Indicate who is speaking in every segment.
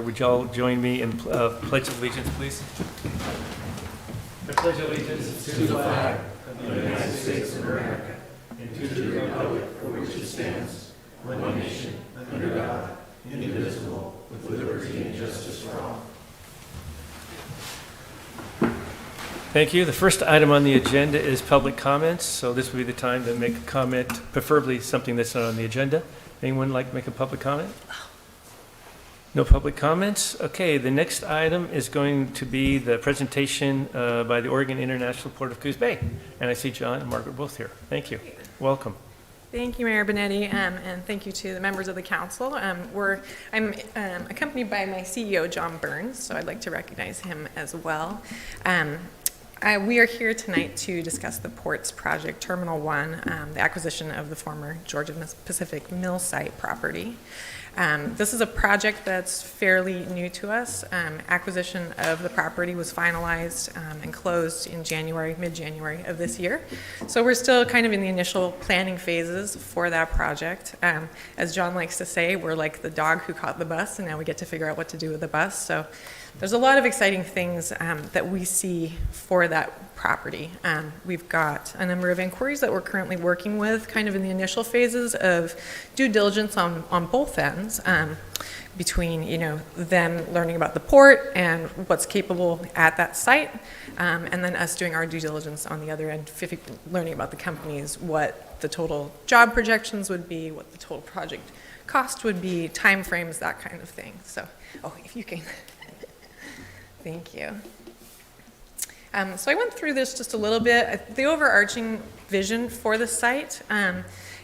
Speaker 1: Would y'all join me in Pledge of Allegiance, please? I pledge allegiance to the flag of the United States of America and to the republic for which it stands, one nation, under God, indivisible, with liberty and justice for all. Thank you. The first item on the agenda is public comments, so this would be the time to make a comment, preferably something that's not on the agenda. Anyone like to make a public comment? No public comments? Okay, the next item is going to be the presentation by the Oregon International Port of Coos Bay. And I see John and Margaret both here. Thank you. Welcome.
Speaker 2: Thank you, Mayor Benetti, and thank you to the members of the council. I'm accompanied by my CEO, John Burns, so I'd like to recognize him as well. We are here tonight to discuss the Ports Project Terminal 1, the acquisition of the former Georgia Pacific Mill site property. This is a project that's fairly new to us. Acquisition of the property was finalized and closed in January, mid-January of this year. So we're still kind of in the initial planning phases for that project. As John likes to say, we're like the dog who caught the bus, and now we get to figure out what to do with the bus. So there's a lot of exciting things that we see for that property. We've got a number of inquiries that we're currently working with, kind of in the initial phases of due diligence on both ends, between them learning about the port and what's capable at that site, and then us doing our due diligence on the other end, learning about the companies, what the total job projections would be, what the total project cost would be, timeframes, that kind of thing. So, if you can. Thank you. So I went through this just a little bit. The overarching vision for the site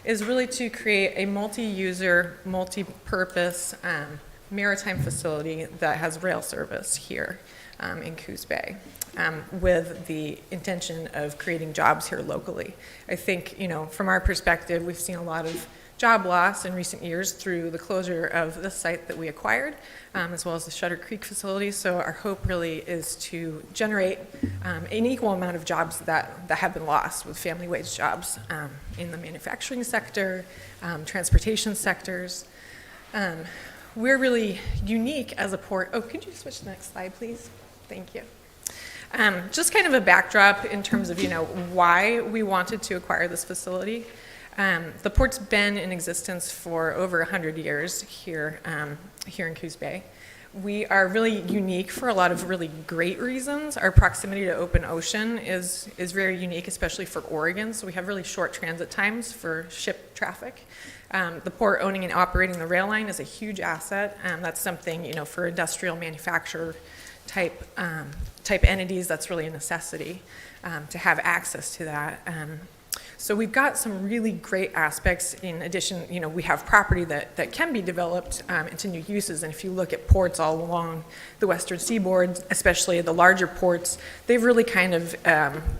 Speaker 2: is really to create a multi-user, multi-purpose maritime facility that has rail service here in Coos Bay, with the intention of creating jobs here locally. I think, from our perspective, we've seen a lot of job loss in recent years through the closure of the site that we acquired, as well as the Shutter Creek facility. So our hope really is to generate an equal amount of jobs that have been lost, with family wage jobs in the manufacturing sector, transportation sectors. We're really unique as a port. Could you switch to the next slide, please? Thank you. Just kind of a backdrop in terms of why we wanted to acquire this facility. The port's been in existence for over 100 years here in Coos Bay. We are really unique for a lot of really great reasons. Our proximity to open ocean is very unique, especially for Oregon. So we have really short transit times for ship traffic. The port owning and operating the rail line is a huge asset. That's something, for industrial manufacturer type entities, that's really a necessity to have access to that. So we've got some really great aspects. In addition, we have property that can be developed into new uses. And if you look at ports all along the western seaboard, especially the larger ports, they've really kind of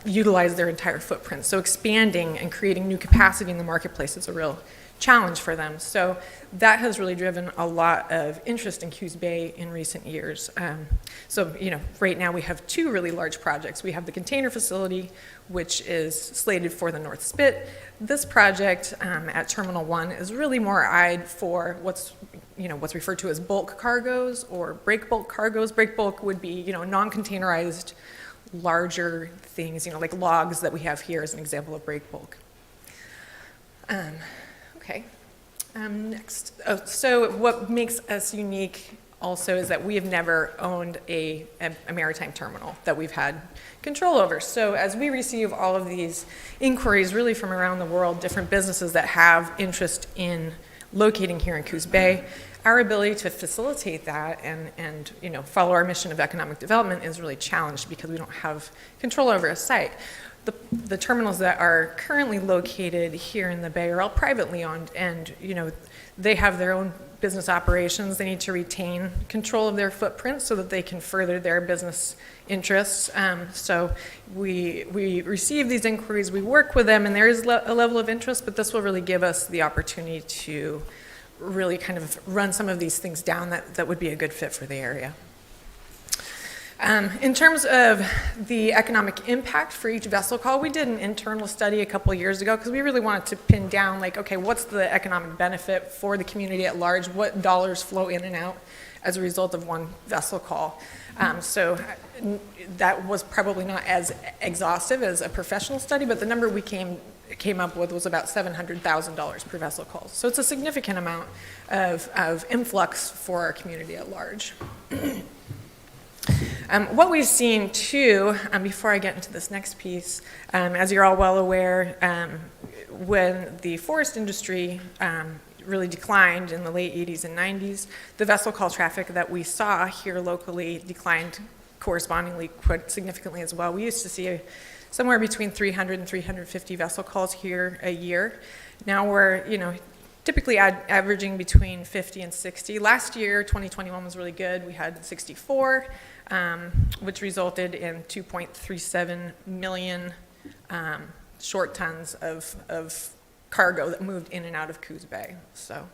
Speaker 2: utilized their entire footprint. So expanding and creating new capacity in the marketplace is a real challenge for them. So that has really driven a lot of interest in Coos Bay in recent years. Right now we have two really large projects. We have the container facility, which is slated for the North Spit. This project at Terminal 1 is really more eyed for what's referred to as bulk cargoes or break bulk cargoes. Break bulk would be, non-containerized, larger things, like logs that we have here as an example of break bulk. Okay. Next. So what makes us unique also is that we have never owned a maritime terminal that we've had control over. So as we receive all of these inquiries really from around the world, different businesses that have interest in locating here in Coos Bay, our ability to facilitate that and follow our mission of economic development is really challenged because we don't have control over a site. The terminals that are currently located here in the Bay are all privately owned, and they have their own business operations. They need to retain control of their footprint so that they can further their business interests. So we receive these inquiries, we work with them, and there is a level of interest, but this will really give us the opportunity to really kind of run some of these things down that would be a good fit for the area. In terms of the economic impact for each vessel call, we did an internal study a couple years ago because we really wanted to pin down, like, okay, what's the economic benefit for the community at large? What dollars flow in and out as a result of one vessel call. So that was probably not as exhaustive as a professional study, but the number we came up with was about $700,000 per vessel call. So it's a significant amount of influx for our community at large. What we've seen too, before I get into this next piece, as you're all well aware, when the forest industry really declined in the late 80s and 90s, the vessel call traffic that we saw here locally declined correspondingly quite significantly as well. We used to see somewhere between 300 and 350 vessel calls here a year. Now we're, typically averaging between 50 and 60. Last year, 2021 was really good. We had 64, which resulted in 2.37 million short tons of cargo that moved in and out of Coos Bay. So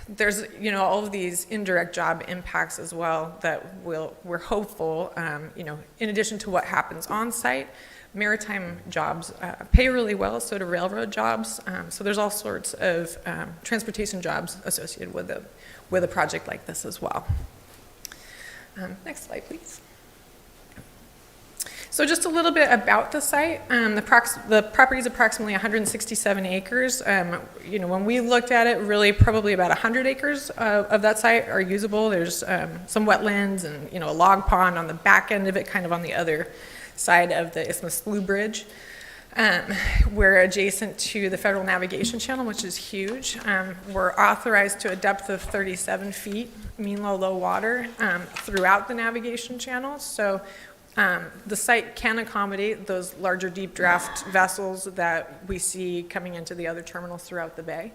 Speaker 2: there's, all of these indirect job impacts as well that we're hopeful, in addition to what happens on site. Maritime jobs pay really well, so do railroad jobs. So there's all sorts of transportation jobs associated with a project like this as well. Next slide, please. So just a little bit about the site. The property is approximately 167 acres. When we looked at it, really probably about 100 acres of that site are usable. There's some wetlands and a log pond on the back end of it, kind of on the other side of the Isthmus Blue Bridge. We're adjacent to the Federal Navigation Channel, which is huge. We're authorized to a depth of 37 feet, mean low water, throughout the navigation channel. So the site can accommodate those larger deep draft vessels that we see coming into the other terminals throughout the bay.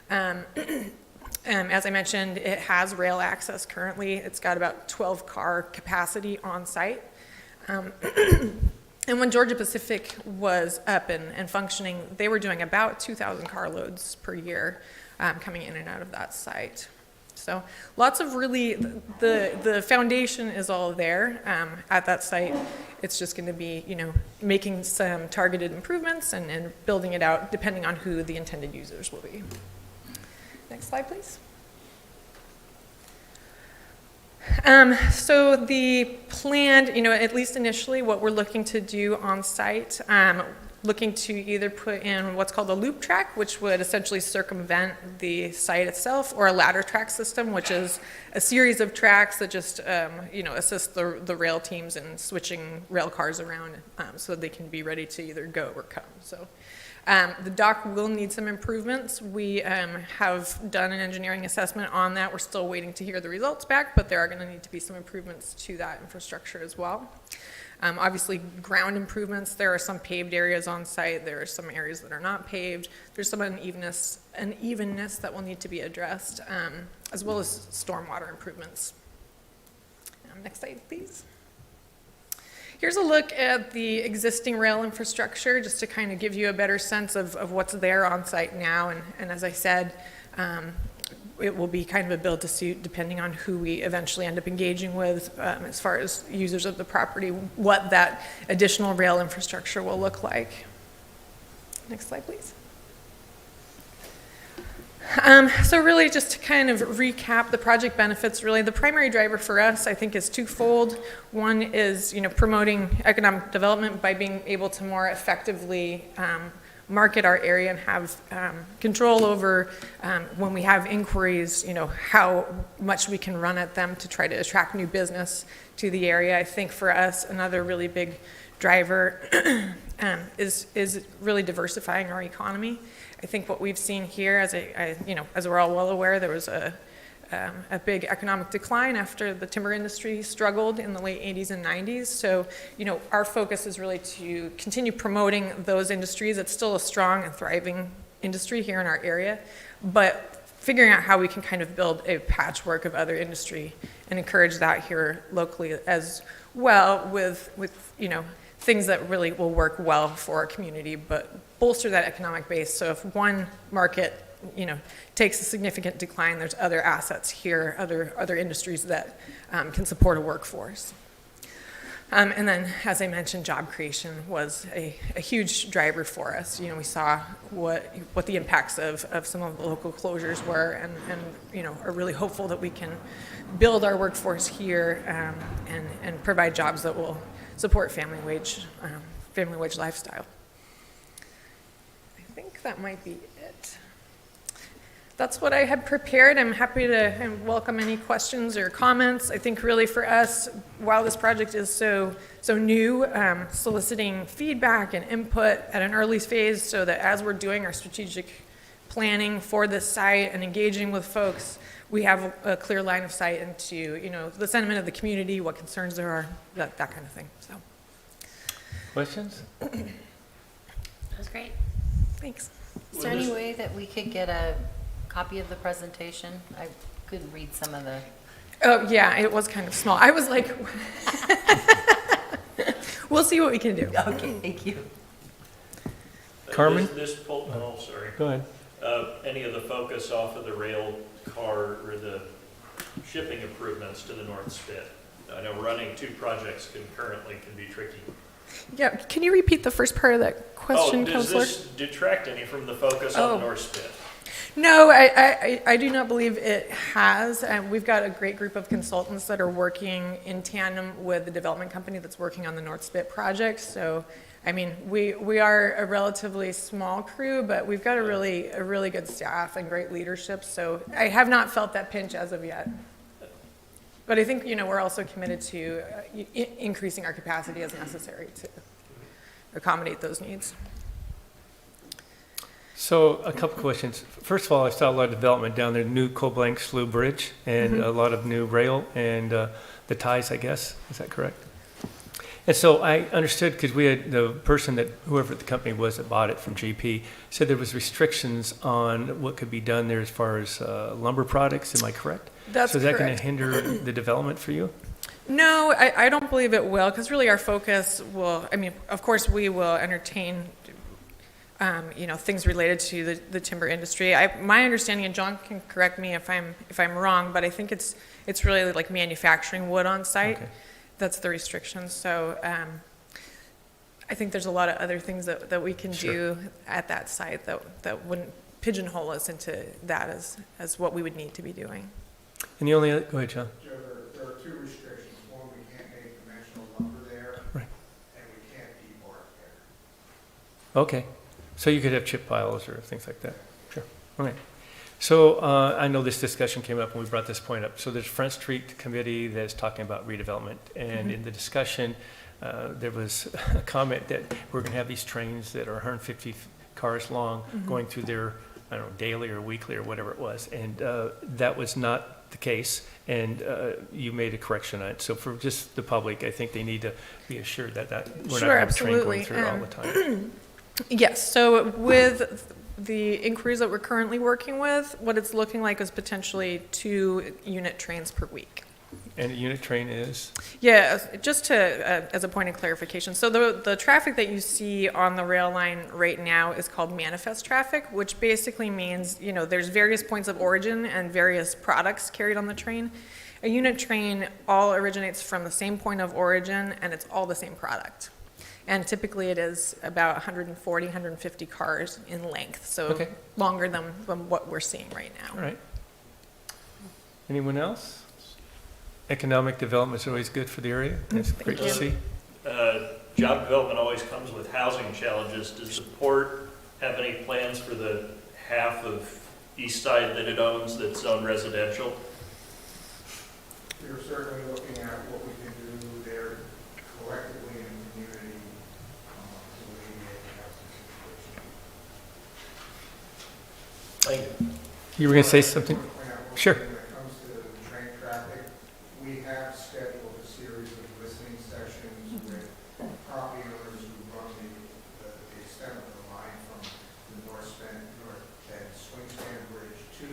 Speaker 2: As I mentioned, it has rail access currently. It's got about 12 car capacity on site. And when Georgia Pacific was up and functioning, they were doing about 2,000 carloads per year coming in and out of that site. So lots of really, the foundation is all there at that site. It's just going to be, making some targeted improvements and building it out depending on who the intended users will be. Next slide, please. So the planned, at least initially, what we're looking to do on site, looking to either put in what's called a loop track, which would essentially circumvent the site itself, or a ladder track system, which is a series of tracks that just, assist the rail teams in switching rail cars around so that they can be ready to either go or come. So the dock will need some improvements. We have done an engineering assessment on that. We're still waiting to hear the results back, but there are going to need to be some improvements to that infrastructure as well. Obviously, ground improvements. There are some paved areas on site. There are some areas that are not paved. There's some unevenness that will need to be addressed, as well as stormwater improvements. Next slide, please. Here's a look at the existing rail infrastructure, just to kind of give you a better sense of what's there on site now. And as I said, it will be kind of a build to suit depending on who we eventually end up engaging with as far as users of the property, what that additional rail infrastructure will look like. Next slide, please. So really just to kind of recap the project benefits, really the primary driver for us, I think, is twofold. One is, promoting economic development by being able to more effectively market our area and have control over when we have inquiries, how much we can run at them to try to attract new business to the area. I think for us, another really big driver is really diversifying our economy. I think what we've seen here, as we're all well aware, there was a big economic decline after the timber industry struggled in the late 80s and 90s. So, our focus is really to continue promoting those industries. It's still a strong and thriving industry here in our area, but figuring out how we can kind of build a patchwork of other industry and encourage that here locally as well with things that really will work well for our community, but bolster that economic base. So if one market, takes a significant decline, there's other assets here, other industries that can support a workforce. And then, as I mentioned, job creation was a huge driver for us. We saw what the impacts of some of the local closures were, and are really hopeful that we can build our workforce here and provide jobs that will support family wage lifestyle. I think that might be it. That's what I had prepared. I'm happy to welcome any questions or comments. I think really for us, while this project is so new, soliciting feedback and input at an early phase so that as we're doing our strategic planning for this site and engaging with folks, we have a clear line of sight into the sentiment of the community, what concerns there are, that kind of thing. So,
Speaker 1: Questions?
Speaker 3: That was great.
Speaker 2: thanks.
Speaker 3: Is there any way that we could get a copy of the presentation? I couldn't read some of the...
Speaker 2: Oh, yeah, it was kind of small. I was like, we'll see what we can do.
Speaker 3: Okay, thank you.
Speaker 1: Carmen?
Speaker 4: Sorry.
Speaker 1: Go ahead.
Speaker 4: Any of the focus off of the rail car or the shipping improvements to the North Spit? I know running two projects concurrently can be tricky.
Speaker 2: Yeah, can you repeat the first part of that question,
Speaker 4: does
Speaker 2: Counselor?
Speaker 4: this detract any from the focus on the North Spit?
Speaker 2: No, I do not believe it has. We've got a great group of consultants that are working in tandem with the development company that's working on the North Spit project. So, I mean, we are a relatively small crew, but we've got a really good staff and great leadership. So I have not felt that pinch as of yet. But I think, we're also committed to increasing our capacity as necessary to accommodate those needs.
Speaker 1: So a couple questions. First of all, I saw a lot of development down there, new Coblank Slough Bridge, and a lot of new rail and the ties, I guess. Is that correct? And so I understood, because we had the person that, whoever the company was that bought it from GP, said there was restrictions on what could be done there as far as lumber products. Am I correct?
Speaker 2: That's
Speaker 1: So is that going
Speaker 2: correct.
Speaker 1: to hinder the development for you?
Speaker 2: No, I don't believe it will, because really our focus will, of course, we will entertain things related to the timber industry. My understanding, and John can correct me if I'm wrong, but I think it's really like manufacturing wood on site.
Speaker 1: Okay.
Speaker 2: That's the restriction. So I think there's a lot of other things that we can do at that site that wouldn't pigeonhole us into that as what we would need to be doing.
Speaker 1: And the only other, go ahead, John.
Speaker 5: Joe, there are two restrictions. One, we can't make conventional lumber there,
Speaker 1: Right.
Speaker 5: and we can't debark there.
Speaker 1: Okay. So you could have chip piles or things like that. Sure. Okay. So I know this discussion came up when we brought this point up. So there's Front Street Committee that's talking about redevelopment. And in the discussion, there was a comment that we're going to have these trains that are 150 cars long going through there, I don't know, daily or weekly or whatever it was. And that was not the case. And you made a correction on it. So for just the public, I think they need to be assured that we're not going to have a train going through all the time.
Speaker 2: Yes, so with the inquiries that we're currently working with, what it's looking like is potentially 2 unit trains per week.
Speaker 1: And a unit train is?
Speaker 2: Yeah, just to, as a point of clarification, so the traffic that you see on the rail line right now is called manifest traffic, which basically means, there's various points of origin and various products carried on the train. A unit train all originates from the same point of origin, and it's all the same product. And typically it is about 140, 150 cars in length, so longer than what we're seeing right now.
Speaker 1: All right. Anyone else? Economic development is always good for the area. It's great to see.
Speaker 4: Job development always comes with housing challenges. Does the port have any plans for the half of east side that it owns that's zoned residential?
Speaker 5: We're certainly looking at what we can do there collectively in the community to alleviate the housing situation.
Speaker 4: Thank you.
Speaker 1: You were going to say something? Sure.
Speaker 5: When it comes to train traffic, we have scheduled a series of listening sessions with property owners who run the extent of the line from the North End Swing Bridge to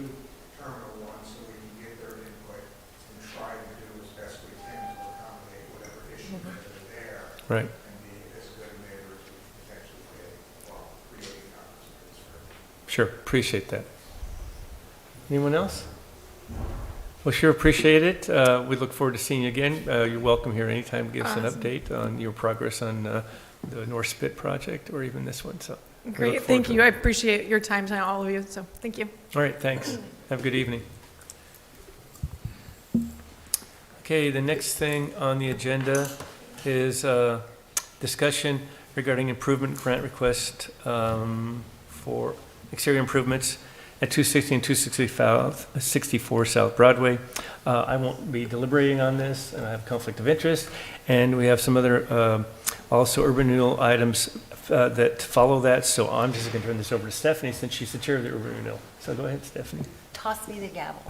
Speaker 5: Terminal 1, so we can get their input and try to do as best we can to accommodate whatever issues that are there.
Speaker 1: Right.
Speaker 5: And be as good a neighbor as we potentially can while creating opportunities for
Speaker 1: Sure. Appreciate that. Anyone else? Well, sure appreciate it. We look forward to seeing you again. You're welcome here anytime to give us an
Speaker 2: Awesome.
Speaker 1: update on your progress on the North Spit project or even this one, so. we look
Speaker 2: Great,
Speaker 1: forward
Speaker 2: thank
Speaker 1: to
Speaker 2: you.
Speaker 1: it.
Speaker 2: I appreciate your time tonight, all of you, so thank you.
Speaker 1: All right, thanks. Have a good evening. Okay, the next thing on the agenda is discussion regarding improvement grant request for exterior improvements at 260 and 264 South Broadway. I won't be deliberating on this, and I have conflict of interest. And we have some other also urban renewal items that follow that. So I'm just going to turn this over to Stephanie since she's the chair of the urban renewal. So go ahead, Stephanie.
Speaker 3: Toss me the gavel.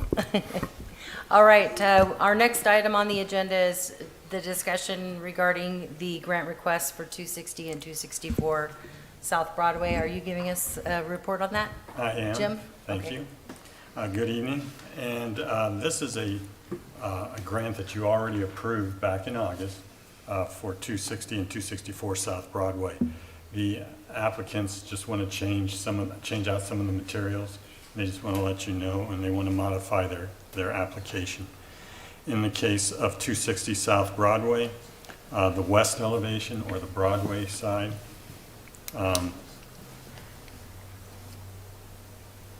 Speaker 3: All right, our next item on the agenda is the discussion regarding the grant requests for 260 and 264 South Broadway. Are you giving us a report on that?
Speaker 6: I am.
Speaker 3: Jim?
Speaker 6: Thank
Speaker 3: Okay.
Speaker 6: you. Good evening. And this is a grant that you already approved back in August for 260 and 264 South Broadway. The applicants just want to change out some of the materials. They just want to let you know, and they want to modify their application. In the case of 260 South Broadway, the west elevation or the Broadway side,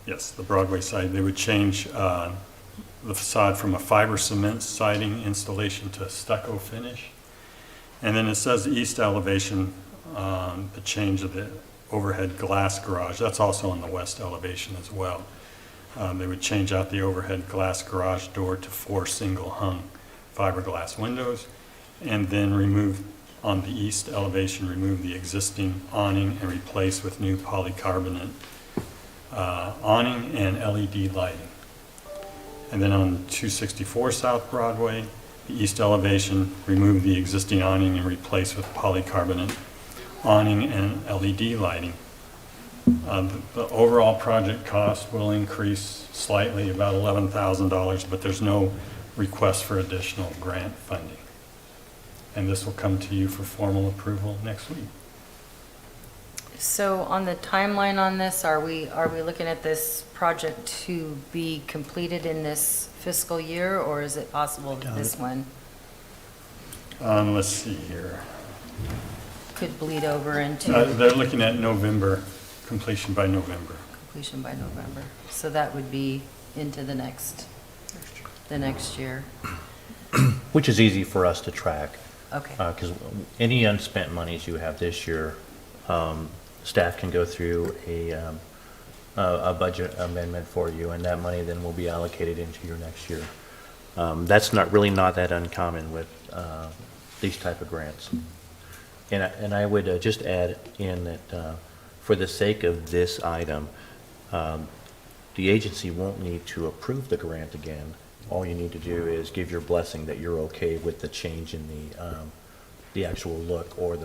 Speaker 6: yes, the Broadway side, they would change the facade from a fiber cement siding installation to stucco finish. And then it says the east elevation, the change of the overhead glass garage. That's also on the west elevation as well. They would change out the overhead glass garage door to 4 single hung fiberglass windows, and then remove, on the east elevation, remove the existing awning and replace with new polycarbonate awning and LED lighting. And then on 264 South Broadway, the east elevation, remove the existing awning and replace with polycarbonate awning and LED lighting. The overall project cost will increase slightly, about $11,000, but there's no request for additional grant funding. And this will come to you for formal approval next week.
Speaker 3: So on the timeline on this, are we looking at this project to be completed in this fiscal year, or is it possible that this one
Speaker 6: Let's see here.
Speaker 3: could bleed over into
Speaker 6: They're looking at November, completion by November.
Speaker 3: completion by November? So that would be into the next year.
Speaker 7: Which is easy for us to track,
Speaker 3: Okay,
Speaker 7: because any unspent monies you have this year, staff can go through a budget amendment for you, and that money then will be allocated into your next year. That's really not that uncommon with these type of grants. And I would just add in that for the sake of this item, the agency won't need to approve the grant again. All you need to do is give your blessing that you're okay with the change in the actual look or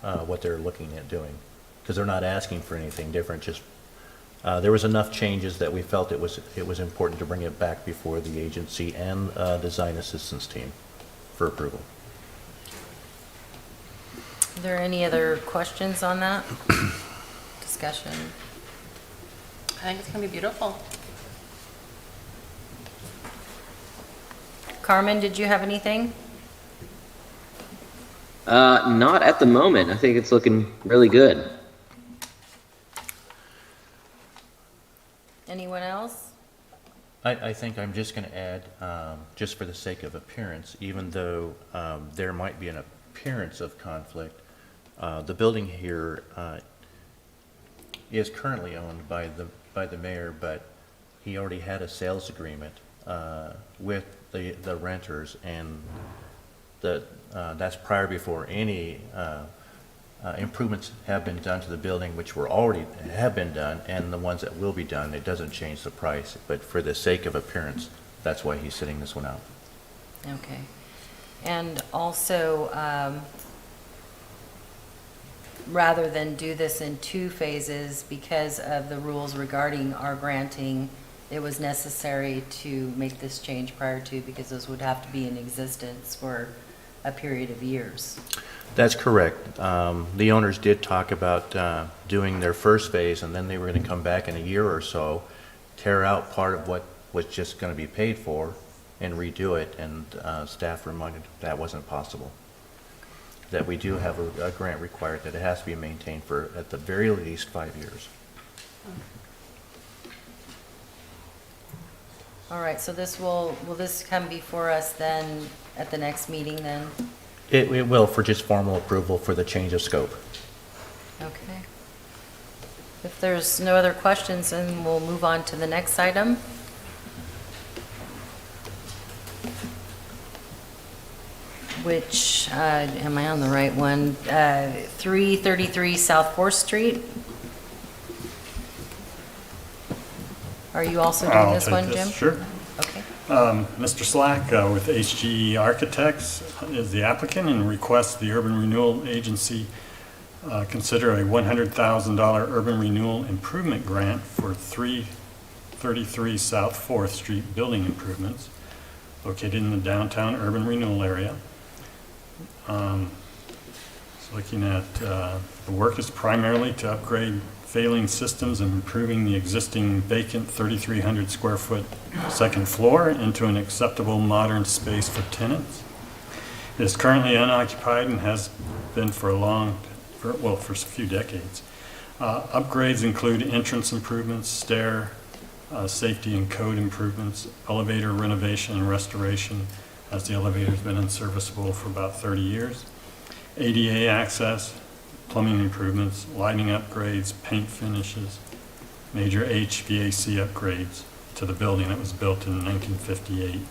Speaker 7: what they're looking at doing. Because they're not asking for anything different, just there was enough changes that we felt it was important to bring it back before the agency and design assistance team for approval.
Speaker 3: are there any other questions on that? Discussion?
Speaker 8: I think it's going to be beautiful.
Speaker 3: Carmen, did you have anything?
Speaker 9: Not at the moment. I think it's looking really good.
Speaker 3: Anyone else?
Speaker 7: I think I'm just going to add, just for the sake of appearance, even though there might be an appearance of conflict, the building here is currently owned by the mayor, but he already had a sales agreement with the renters, and that's prior before any improvements have been done to the building, which have been done, and the ones that will be done. It doesn't change the price, but for the sake of appearance, that's why he's sitting this one out.
Speaker 3: Okay. And also, rather than do this in 2 phases, because of the rules regarding our granting, it was necessary to make this change prior to, because those would have to be in existence for a period of years.
Speaker 7: That's correct. The owners did talk about doing their first phase, and then they were going to come back in a year or so, tear out part of what was just going to be paid for, and redo it, and staff reminded that wasn't possible. That we do have a grant required, that it has to be maintained for, at the very least, 5 years.
Speaker 3: All right, so will this come before us then at the next meeting then?
Speaker 7: It will, for just formal approval for the change of scope.
Speaker 3: Okay. If there's no other questions, then we'll move on to the next item. Which, am I on the right one? 333 South 4th Street. Are you also doing
Speaker 6: I'll
Speaker 3: this
Speaker 6: take
Speaker 3: one,
Speaker 6: this,
Speaker 3: Jim?
Speaker 6: Sure.
Speaker 3: Okay.
Speaker 6: Mr. Slack with HGE Architects is the applicant and requests the Urban Renewal Agency consider a $100,000 urban renewal improvement grant for 333 South 4th Street building improvements located in the downtown urban renewal area. So looking at, the work is primarily to upgrade failing systems and improving the existing vacant 3,300 square foot second floor into an acceptable modern space for tenants. It is currently unoccupied and has been for a few decades. Upgrades include entrance improvements, stair, safety and code improvements, elevator renovation and restoration, as the elevator's been unserviceable for about 30 years, ADA access, plumbing improvements, lighting upgrades, paint finishes, major HVAC upgrades to the building that was built in 1958.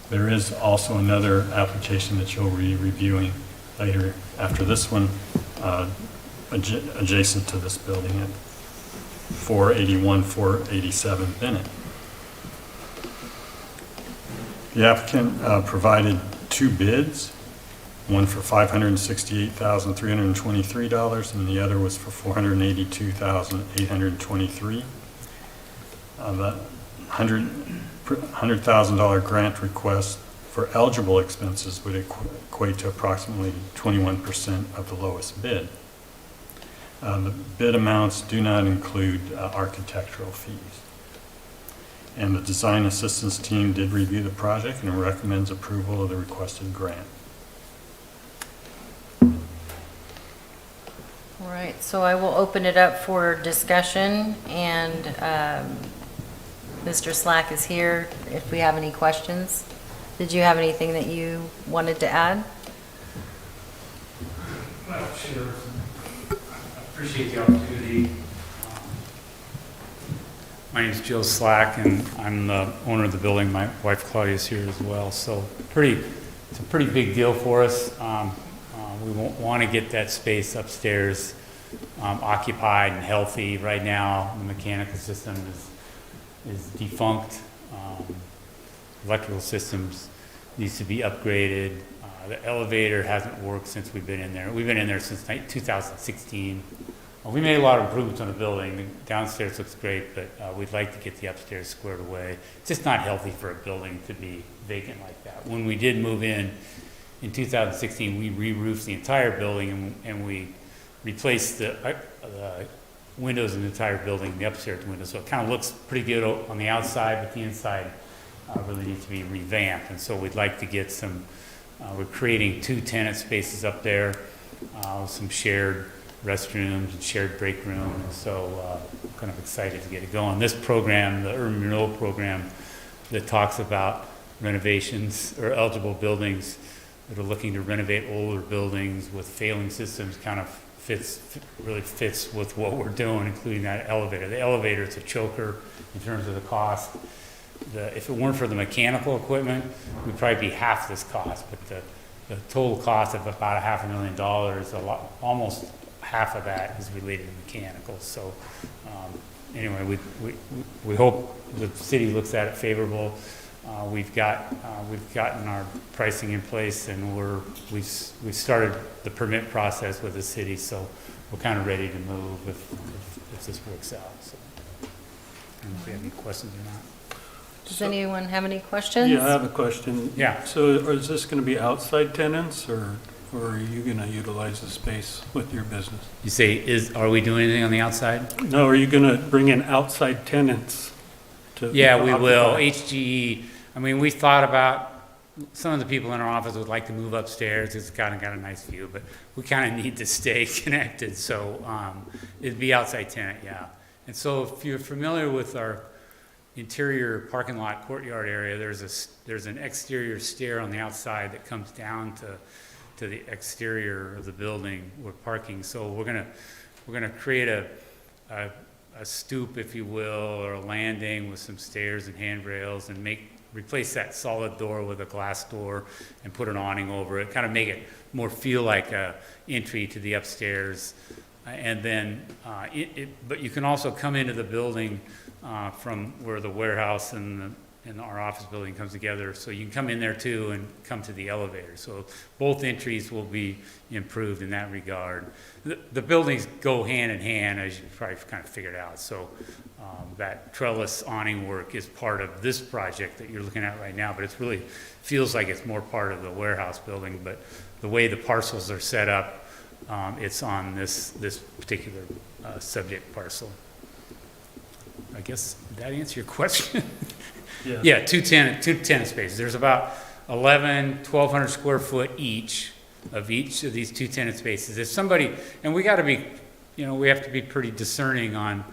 Speaker 6: There is also another application that you'll be reviewing later after this one, adjacent to this building at 481, 487 Bennett. The applicant provided 2 bids, one for $568,323 and the other was for $482,823. The $100,000 grant request for eligible expenses would equate to approximately 21% of the lowest bid. The bid amounts do not include architectural fees. And the design assistance team did review the project and recommends approval of the requested grant.
Speaker 3: All right, so I will open it up for discussion, and Mr. Slack is here if we have any questions. Did you have anything that you wanted to add?
Speaker 10: Well, sure. I appreciate the opportunity. My name is Joe Slack, and I'm the owner of the building. My wife Claudia is here as well. So it's a pretty big deal for us. We want to get that space upstairs occupied and healthy. Right now, the mechanical system is defunct. Electrical systems needs to be upgraded. The elevator hasn't worked since we've been in there. We've been in there since 2016. We made a lot of improvements on the building. The downstairs looks great, but we'd like to get the upstairs squared away. It's just not healthy for a building to be vacant like that. When we did move in 2016, we re-roofed the entire building and we replaced the windows in the entire building, the upstairs windows. So it kind of looks pretty good on the outside, but the inside really needs to be revamped. And so we'd like to get some, we're creating 2 tenant spaces up there, some shared restrooms and shared break room, and so I'm kind of excited to get it going. This program, the Urban Renewal Program, that talks about renovations or eligible buildings that are looking to renovate older buildings with failing systems, kind of really fits with what we're doing, including that elevator. The elevator is a choker in terms of the cost. If it weren't for the mechanical equipment, we'd probably be half this cost, but the total cost of about $500,000, almost half of that is related to mechanicals. So anyway, we hope the city looks at it favorable. We've gotten our pricing in place, and we've started the permit process with the city, so we're kind of ready to move if this works out. So I don't know if we have any questions or not.
Speaker 3: Does anyone have any questions?
Speaker 11: Yeah, I have a question.
Speaker 10: Yeah.
Speaker 11: So is this going to be outside tenants, or are you going to utilize the space with your business?
Speaker 10: You say, are we doing anything on the outside?
Speaker 11: No, are you going to bring in outside tenants to
Speaker 10: Yeah, we will.
Speaker 11: occupy?
Speaker 10: HGE, I mean, we thought about, some of the people in our office would like to move upstairs, it's kind of got a nice view, but we kind of need to stay connected, so it'd be outside tenant, yeah. And so if you're familiar with our interior parking lot courtyard area, there's an exterior stair on the outside that comes down to the exterior of the building with parking. So we're gonna create a stoop, if you will, or a landing with some stairs and handrails, and replace that solid door with a glass door and put an awning over it, kind of make it more feel like a entry to the upstairs. And then, but you can also come into the building from where the warehouse and our office building comes together. So you can come in there too and come to the elevator. So both entries will be improved in that regard. The buildings go hand in hand, as you probably kind of figured out. So that trellis awning work is part of this project that you're looking at right now, but it's really feels like it's more part of the warehouse building. But the way the parcels are set up, it's on this particular subject parcel. I guess, did that answer your question? Yeah, two tenant spaces. There's about 1,200 square foot each of these two tenant spaces. If somebody, and we got to be, we have to be pretty discerning on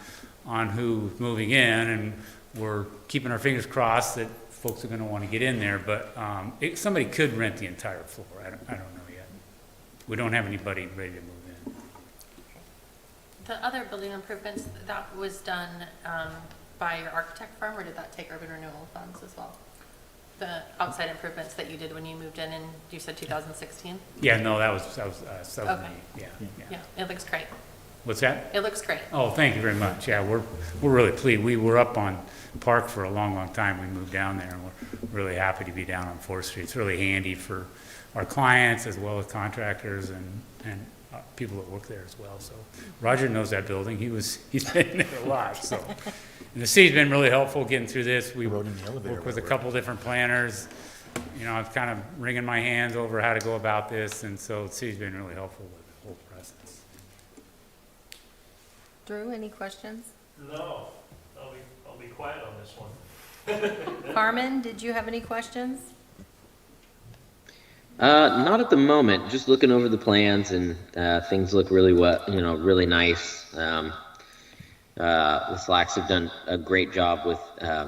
Speaker 10: who's moving in, and we're keeping our fingers crossed that folks are going to want to get in there. But somebody could rent the entire floor. I don't know yet. We don't have anybody ready to move in.
Speaker 8: The other building improvements, that was done by your architect firm, or did that take urban renewal funds as well? The outside improvements that you did when you moved in you said 2016?
Speaker 10: Yeah, no, that was
Speaker 8: Okay.
Speaker 10: Yeah.
Speaker 8: It looks great.
Speaker 10: What's that?
Speaker 8: It looks great.
Speaker 10: Oh, thank you very much. Yeah, we're really pleased. We were up on Park for a long, long time. We moved down there, and we're really happy to be down on 4th Street. It's really handy for our clients as well as contractors and people that work there as well. So Roger knows that building. He's been there a lot. So, and the city's been really helpful getting through this. We worked with a couple different planners. I'm kind of wringing my hands over how to go about this, and so the city's been really helpful with the whole process.
Speaker 3: Drew, any questions?
Speaker 4: No, I'll be quiet on this one.
Speaker 3: Carmen, did you have any questions?
Speaker 9: Not at the moment. Just looking over the plans, and things look really really nice. The Slacks have done a great job with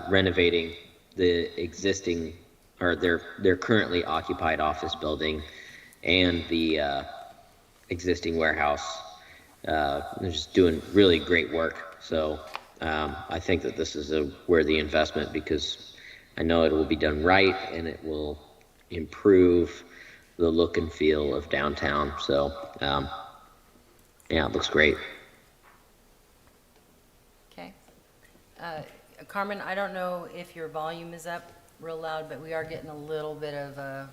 Speaker 9: renovating the existing, or their currently occupied office building, and the existing warehouse. They're just doing really great work. So I think that this is a worthy investment, because I know it will be done right, and it will improve the look and feel of downtown. So yeah, it looks great.
Speaker 3: Okay. Carmen, I don't know if your volume is up real loud, but we are getting a little bit of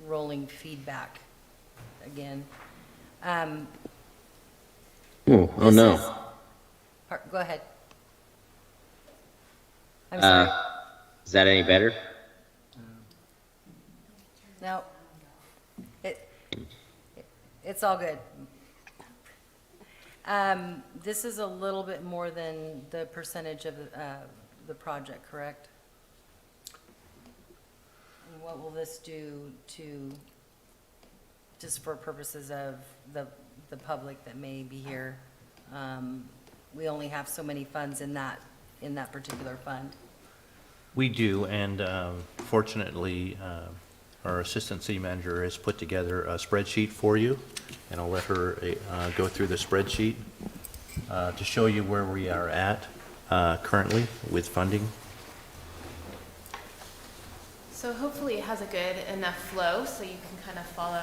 Speaker 3: rolling feedback again.
Speaker 9: Oh no.
Speaker 3: Go ahead. I'm sorry.
Speaker 9: Is that any better?
Speaker 3: No. It's all good. This is a little bit more than the percentage of the project, correct? And what will this do just for purposes of the public that may be here? We only have so many funds in that particular fund.
Speaker 7: We do, and fortunately, our assistant city manager has put together a spreadsheet for you, and I'll let her go through the spreadsheet to show you where we are at currently with funding.
Speaker 12: So hopefully it has a good enough flow so you can kind of follow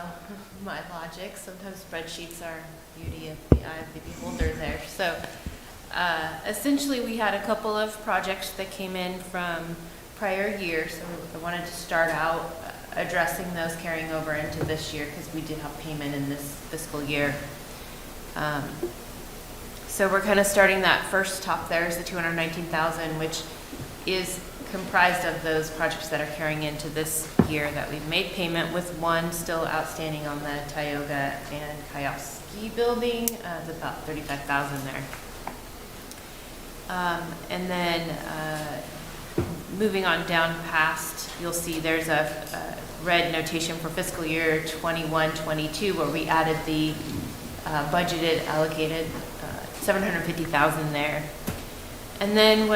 Speaker 12: my logic. Sometimes spreadsheets are beauty of the eye of the beholder there. So essentially we had a couple of projects that came in from prior years. So I wanted to start out addressing those carrying over into this year, because we did have payment in this fiscal year. So we're kind of starting that first top there is the $219,000, which is comprised of those projects that are carrying into this year that we've made payment, with one still outstanding on the Tioga and Kayak Ski building. It's about $35,000 there. And then moving on down past, you'll see there's a red notation for fiscal year 21-22 where we added the budgeted allocated 750,000 there. And then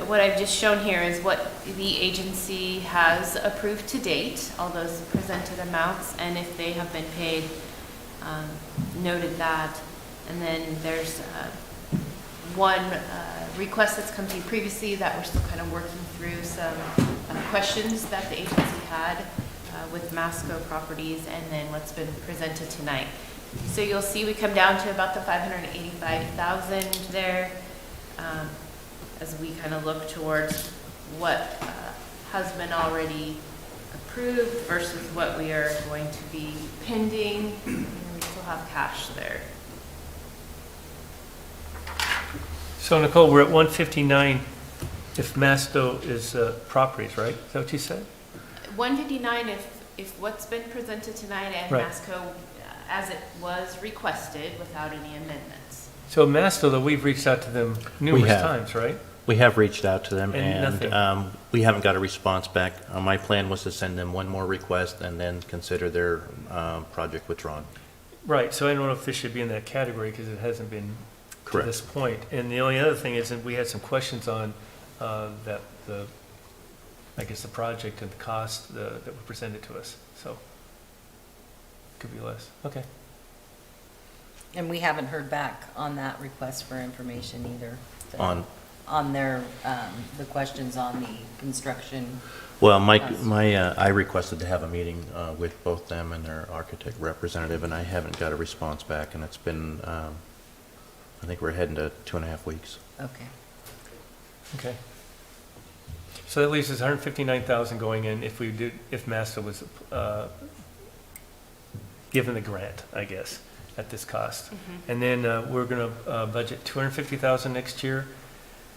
Speaker 12: what I've just shown here is what the agency has approved to date, all those presented amounts, and if they have been paid, noted that. And then there's one request that's come to you previously that we're still kind of working through some questions that the agency had with Masco properties, and then what's been presented tonight. So you'll see we come down to about the 585,000 there. As we kind of look towards what has been already approved versus what we are going to be pending, and we still have cash there.
Speaker 1: So Nicole, we're at 159 if Masto is properties, right? Is that what you said?
Speaker 12: 159 if what's been presented tonight and
Speaker 1: Right.
Speaker 12: Masco as it was requested without any amendments.
Speaker 1: So Masto, though, we've reached out to them numerous
Speaker 7: have.
Speaker 1: times, right?
Speaker 7: We have reached out to them,
Speaker 1: And nothing.
Speaker 7: and we haven't got a response back. My plan was to send them one more request and then consider their project withdrawn.
Speaker 1: Right, so I don't know if this should be in that category because it hasn't been to
Speaker 7: Correct.
Speaker 1: this point. And the only other thing is that we had some questions on that I guess the project and the cost that were presented to us, so could be less. Okay.
Speaker 3: And we haven't heard back on that request for information either.
Speaker 7: On
Speaker 3: their, the questions on the construction.
Speaker 7: Well, I requested to have a meeting with both them and their architect representative, and I haven't got a response back, and it's been, I think we're heading to 2.5 weeks.
Speaker 3: Okay.
Speaker 1: Okay. So that leaves us 159,000 going in if Masto was given the grant, I guess, at this cost. And then we're going to budget 250,000 next year.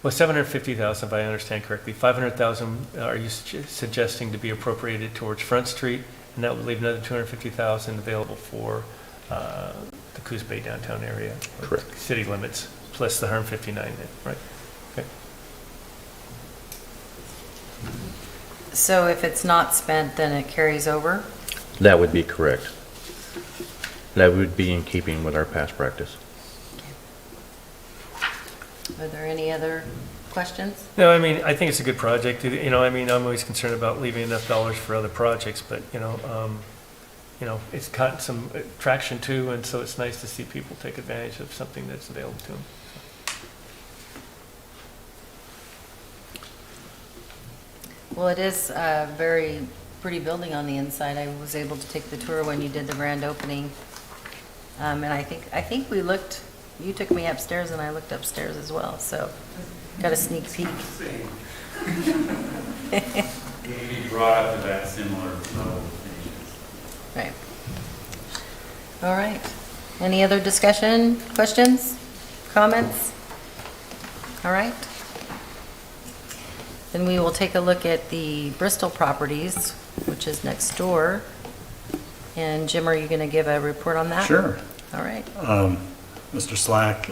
Speaker 1: Well, 750,000, if I understand correctly. 500,000 are you suggesting to be appropriated towards Front Street, and that would leave another 250,000 available for the Coos Bay downtown area.
Speaker 7: Correct.
Speaker 1: City limits, plus the 159, then, right? Okay.
Speaker 3: So if it's not spent, then it carries over?
Speaker 7: That would be correct. That would be in keeping with our past practice.
Speaker 3: Are there any other questions?
Speaker 1: No, I mean, I think it's a good project. You know, I mean, I'm always concerned about leaving enough dollars for other projects, but, you know, it's got some traction too, and so it's nice to see people take advantage of something that's available to them.
Speaker 3: Well, it is a very pretty building on the inside. I was able to take the tour when you did the grand opening. And I think we looked, you took me upstairs and I looked upstairs as well, so got a sneak peek.
Speaker 10: We brought up to that similar level of finishes.
Speaker 3: Right. All right. Any other discussion, questions, comments? All right. Then we will take a look at the Bristol properties, which is next door. And Jim, are you going to give a report on that?
Speaker 6: Sure.
Speaker 3: All right.
Speaker 6: Mr. Slack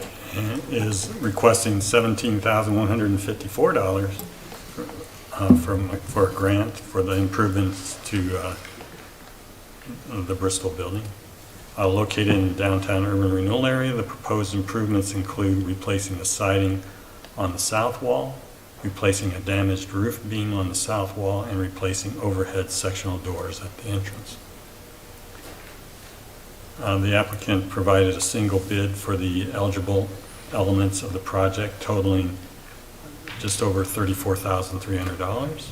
Speaker 6: is requesting $17,154 for a grant for the improvements to the Bristol building. Located in the downtown urban renewal area, the proposed improvements include replacing the siding on the south wall, replacing a damaged roof beam on the south wall, and replacing overhead sectional doors at the entrance. The applicant provided a single bid for the eligible elements of the project totaling just over $34,300.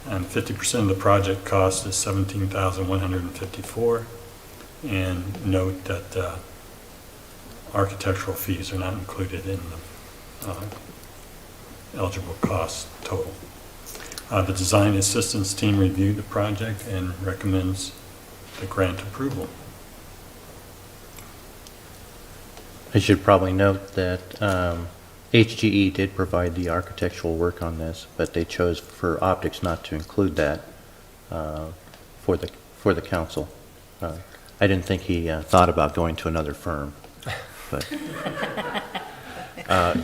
Speaker 6: And 50% of the project cost is $17,154. And note that architectural fees are not included in the eligible cost total. The design assistance team reviewed the project and recommends the grant approval.
Speaker 7: I should probably note that HGE did provide the architectural work on this, but they chose for optics not to include that for the council. I didn't think he thought about going to another firm, but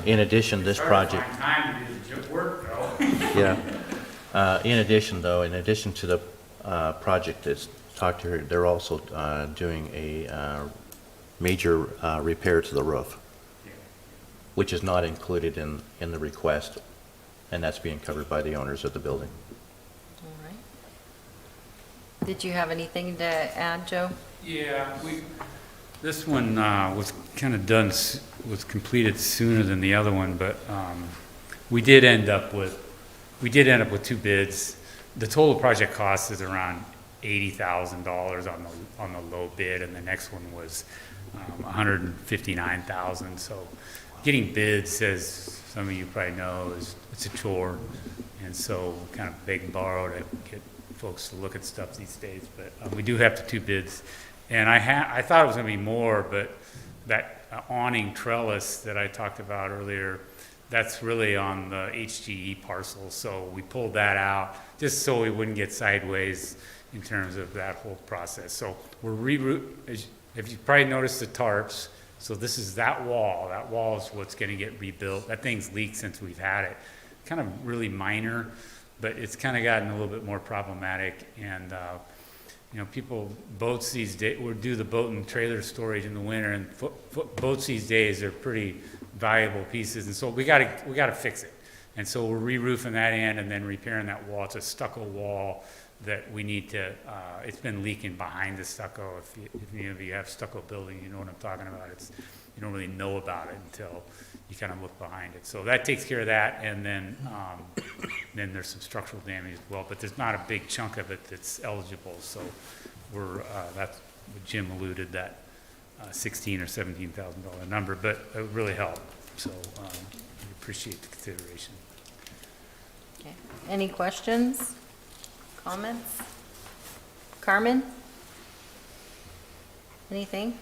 Speaker 7: in addition, this project.
Speaker 10: Time to do the work, though.
Speaker 7: Yeah. In addition, though, in addition to the project that's talked to, they're also doing a major repair to the roof, which is not included in the request, and that's being covered by the owners of the building.
Speaker 3: All right. Did you have anything to add, Joe?
Speaker 10: Yeah, this one was kind of done, was completed sooner than the other one, but we did end up with two bids. The total project cost is around $80,000 on the low bid, and the next one was $159,000. So getting bids, as some of you probably know, it's a chore, and so kind of beg and borrow to get folks to look at stuff these days. But we do have the two bids, and I thought it was going to be more, but that awning trellis that I talked about earlier, that's really on the HGE parcel, so we pulled that out just so we wouldn't get sideways in terms of that whole process. So we're if you probably noticed the tarps, so this is that wall. That wall is what's going to get rebuilt. That thing's leaked since we've had it. Kind of really minor, but it's kind of gotten a little bit more problematic. And you know, boats these days, we do the boat and trailer storage in the winter, and boats these days are pretty valuable pieces, and so we got to fix it. And so we're re-roofing that end and then repairing that wall. It's a stucco wall that we need to, it's been leaking behind the stucco. If any of you have stucco building, you know what I'm talking about. You don't really know about it until you kind of look behind it. So that takes care of that, and then there's some structural damage as well, but there's not a big chunk of it that's eligible. So that's what Jim alluded, that $16,000 or $17,000 number, but it would really help. So we appreciate the consideration.
Speaker 3: Okay. Any questions? Comments? Carmen? Anything?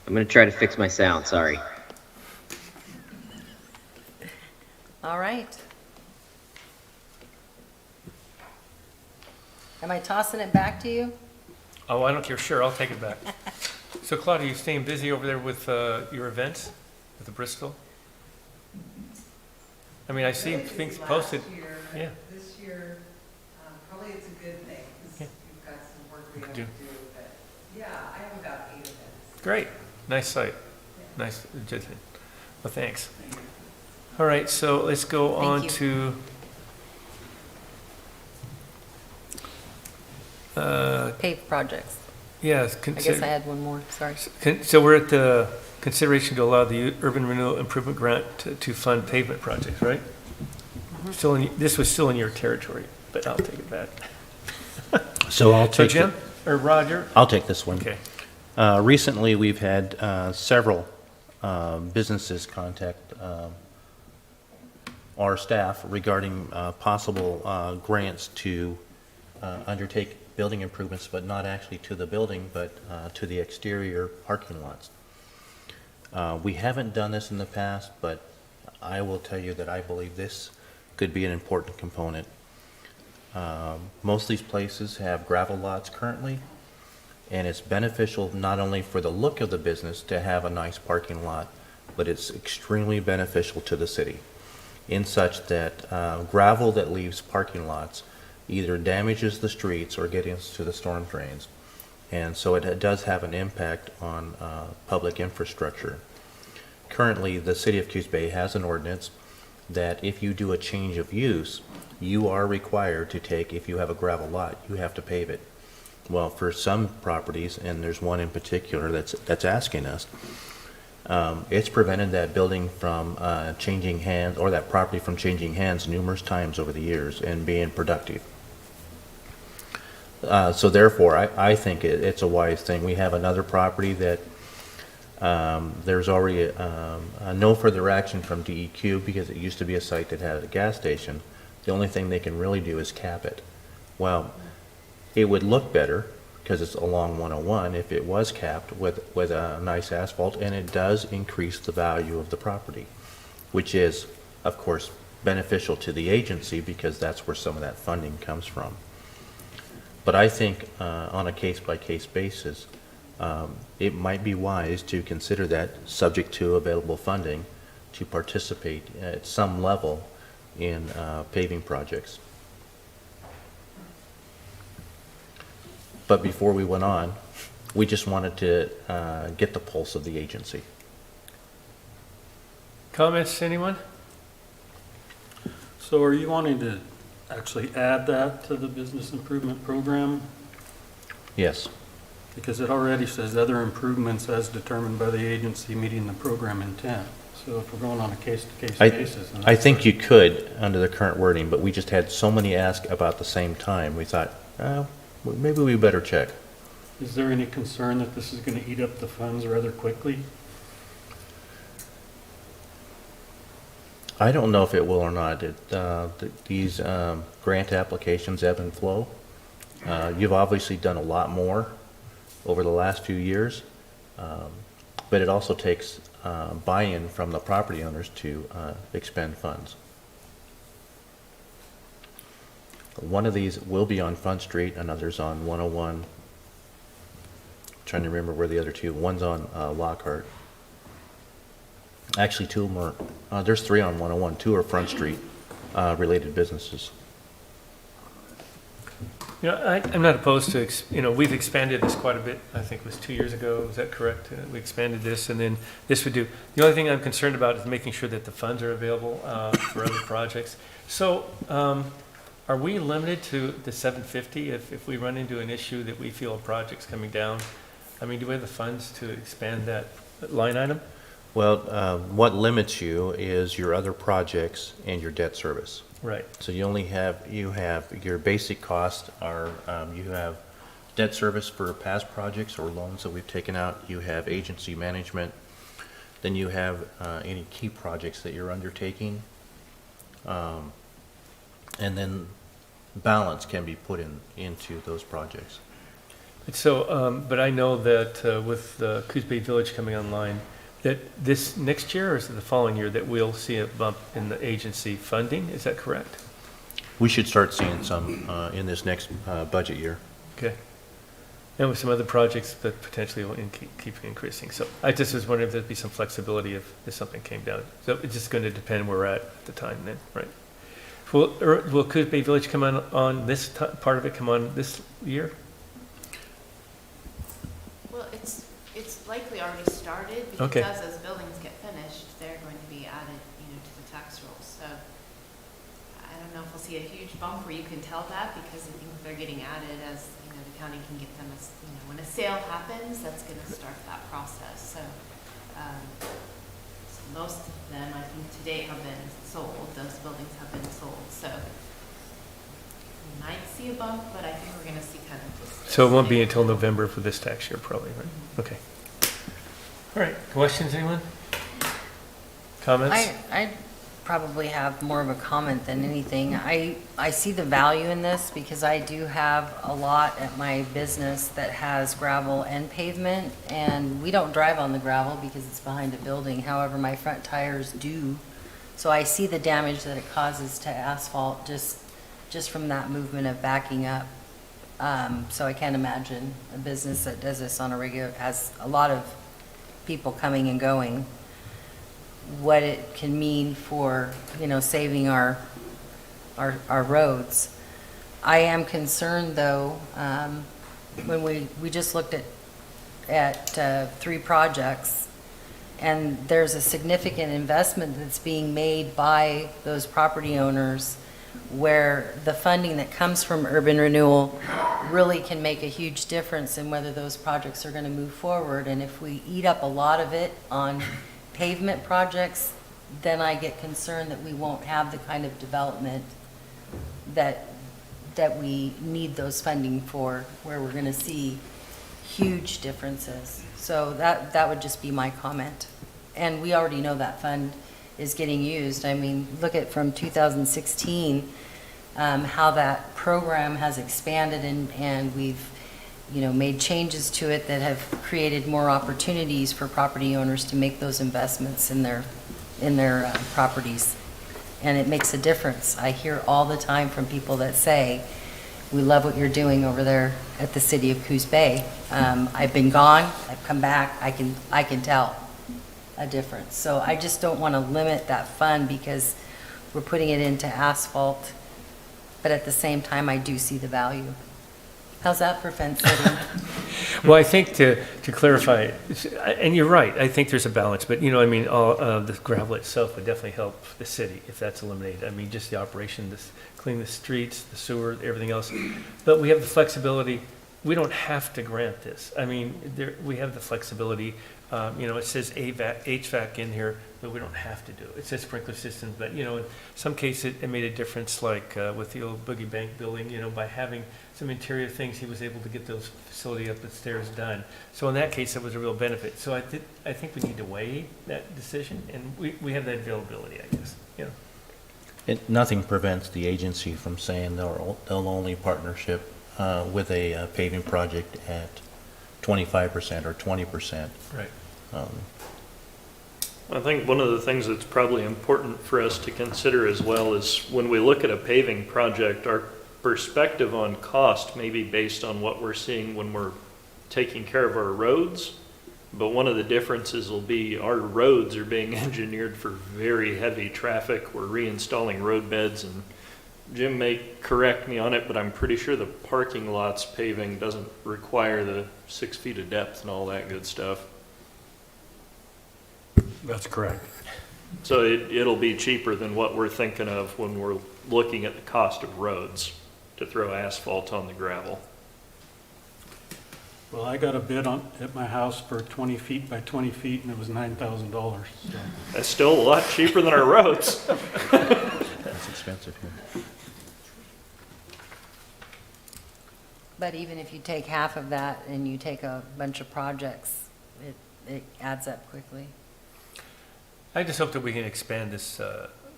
Speaker 9: I'm going to try to fix my sound, sorry.
Speaker 3: All right. Am I tossing it back to you?
Speaker 1: Oh, I don't care. Sure, I'll take it back. So Claudia, you staying busy over there with your events with the Bristol? I mean, I see things posted. Yeah.
Speaker 13: This year, probably it's a good thing, because we've got some work we have to do, but yeah, I have about 8 events.
Speaker 1: Great. Nice site. Nice. Well, thanks. All right, so let's go on
Speaker 3: you.
Speaker 1: to
Speaker 3: Paved projects.
Speaker 1: yes.
Speaker 3: I guess I had one more, sorry.
Speaker 1: So we're at the consideration to allow the Urban Renewal Improvement Grant to fund pavement projects, right? This was still in your territory, but I'll take it back.
Speaker 7: So I'll
Speaker 1: So
Speaker 7: take
Speaker 1: Jim or Roger?
Speaker 7: I'll take this one.
Speaker 1: Okay.
Speaker 7: Recently, we've had several businesses contact our staff regarding possible grants to undertake building improvements, but not actually to the building, but to the exterior parking lots. We haven't done this in the past, but I will tell you that I believe this could be an important component. Most of these places have gravel lots currently, and it's beneficial not only for the look of the business to have a nice parking lot, but it's extremely beneficial to the city in such that gravel that leaves parking lots either damages the streets or gets into the storm drains. And so it does have an impact on public infrastructure. Currently, the city of Coos Bay has an ordinance that if you do a change of use, you are required to take, if you have a gravel lot, you have to pave it. Well, for some properties, and there's one in particular that's asking us, it's prevented that building from changing hands, or that property from changing hands numerous times over the years and being productive. So therefore, I think it's a wise thing. We have another property that there's already no further action from DEQ because it used to be a site that had a gas station. The only thing they can really do is cap it. Well, it would look better because it's along 101 if it was capped with a nice asphalt, and it does increase the value of the property, which is, of course, beneficial to the agency because that's where some of that funding comes from. But I think on a case-by-case basis, it might be wise to consider that, subject to available funding, to participate at some level in paving projects. But before we went on, we just wanted to get the pulse of the agency.
Speaker 1: Comments, anyone?
Speaker 11: So are you wanting to actually add that to the business improvement program?
Speaker 7: Yes.
Speaker 11: Because it already says other improvements as determined by the agency meeting the program intent. So if we're going on a case-to-case basis. then
Speaker 7: I
Speaker 11: that's
Speaker 7: think
Speaker 11: right.
Speaker 7: you could under the current wording, but we just had so many ask about the same time. We thought, maybe we better check.
Speaker 11: Is there any concern that this is going to eat up the funds rather quickly?
Speaker 7: I don't know if it will or not. These grant applications ebb and flow. You've obviously done a lot more over the last few years, but it also takes buy-in from the property owners to expend funds. One of these will be on Front Street, another's on 101. Trying to remember where the other two. One's on Lockhart. Actually, two of them are, there's 3 on 101. 2 are Front Street related businesses.
Speaker 1: You know, I'm not opposed to, we've expanded this quite a bit. I think it was 2 years ago. Is that correct? We expanded this, and then this would do. The only thing I'm concerned about is making sure that the funds are available for other projects. So are we limited to the 750 if we run into an issue that we feel a project's coming down? I mean, do we have the funds to expand that line item?
Speaker 7: Well, what limits you is your other projects and your debt service.
Speaker 1: Right.
Speaker 7: So you have your basic costs are, you have debt service for past projects or loans that we've taken out. You have agency management. Then you have any key projects that you're undertaking. And then balance can be put into those projects.
Speaker 1: So, but I know that with the Coos Bay Village coming online, that this next year or is it the following year that we'll see a bump in the agency funding? Is that correct?
Speaker 7: We should start seeing some in this next budget year.
Speaker 1: Okay. And with some other projects that potentially will keep increasing. So I just was wondering if there'd be some flexibility if something came down. So it's just going to depend where we're at the time then, right? Will Coos Bay Village come on this part of it come on this year?
Speaker 12: Well, it's likely already started
Speaker 1: Okay.
Speaker 12: because as those buildings get finished, they're going to be added, to the tax rolls. So I don't know if we'll see a huge bump where you can tell that because I think they're getting added as, the county can get them as, when a sale happens, that's going to start that process. So, so most of them, I think to date have been sold. Those buildings have been sold. So we might see a bump, but I think we're going to see kind of just.
Speaker 1: So it won't be until November for this tax year probably, right? Okay. All right, questions, anyone? Comments?
Speaker 3: I probably have more of a comment than anything. I see the value in this because I do have a lot at my business that has gravel and pavement, and we don't drive on the gravel because it's behind a building. However, my front tires do. So I see the damage that it causes to asphalt just from that movement of backing up. So I can't imagine a business that does this on a regular, has a lot of people coming and going, what it can mean for, saving our roads. I am concerned though, when we just looked at 3 projects, and there's a significant investment that's being made by those property owners where the funding that comes from urban renewal really can make a huge difference in whether those projects are going to move forward. And if we eat up a lot of it on pavement projects, then I get concerned that we won't have the kind of development that we need those funding for, where we're going to see huge differences. So that would just be my comment. And we already know that fund is getting used. I mean, look at from 2016, how that program has expanded and we've, made changes to it that have created more opportunities for property owners to make those investments in their properties. And it makes a difference. I hear all the time from people that say, we love what you're doing over there at the city of Coos Bay. I've been gone, I've come back, I can tell a difference. So I just don't want to limit that fund because we're putting it into asphalt, but at the same time, I do see the value. How's that for fence sitting?
Speaker 1: Well, I think to clarify, and you're right, I think there's a balance, but you know, I mean, all, the gravel itself would definitely help the city if that's eliminated. I mean, just the operation, this, clean the streets, the sewer, everything else. But we have the flexibility, we don't have to grant this. I mean, there, we have the flexibility, you know, it says HVAC in here, but we don't have to do it. It says sprinkler systems, but you know, in some cases it made a difference, like with the old Boogie Bank building, you know, by having some interior things, he was able to get those facility up the stairs done. So in that case, it was a real benefit. So I think we need to weigh that decision, and we have that availability, I guess, you know.
Speaker 7: Nothing prevents the agency from saying they'll only partnership with a paving project at 25% or 20%.
Speaker 1: Right.
Speaker 4: I think one of the things that's probably important for us to consider as well is when we look at a paving project, our perspective on cost may be based on what we're seeing when we're taking care of our roads. But one of the differences will be our roads are being engineered for very heavy traffic. We're reinstalling road beds, and Jim may correct me on it, but I'm pretty sure the parking lots paving doesn't require the 6 feet of depth and all that good stuff.
Speaker 6: That's correct.
Speaker 4: So it'll be cheaper than what we're thinking of when we're looking at the cost of roads to throw asphalt on the gravel.
Speaker 11: Well, I got a bid on, at my house for 20 feet by 20 feet, and it was $9,000, so.
Speaker 4: That's still a lot cheaper than our roads.
Speaker 7: That's expensive here.
Speaker 3: But even if you take half of that and you take a bunch of projects, it adds up quickly.
Speaker 1: I just hope that we can expand this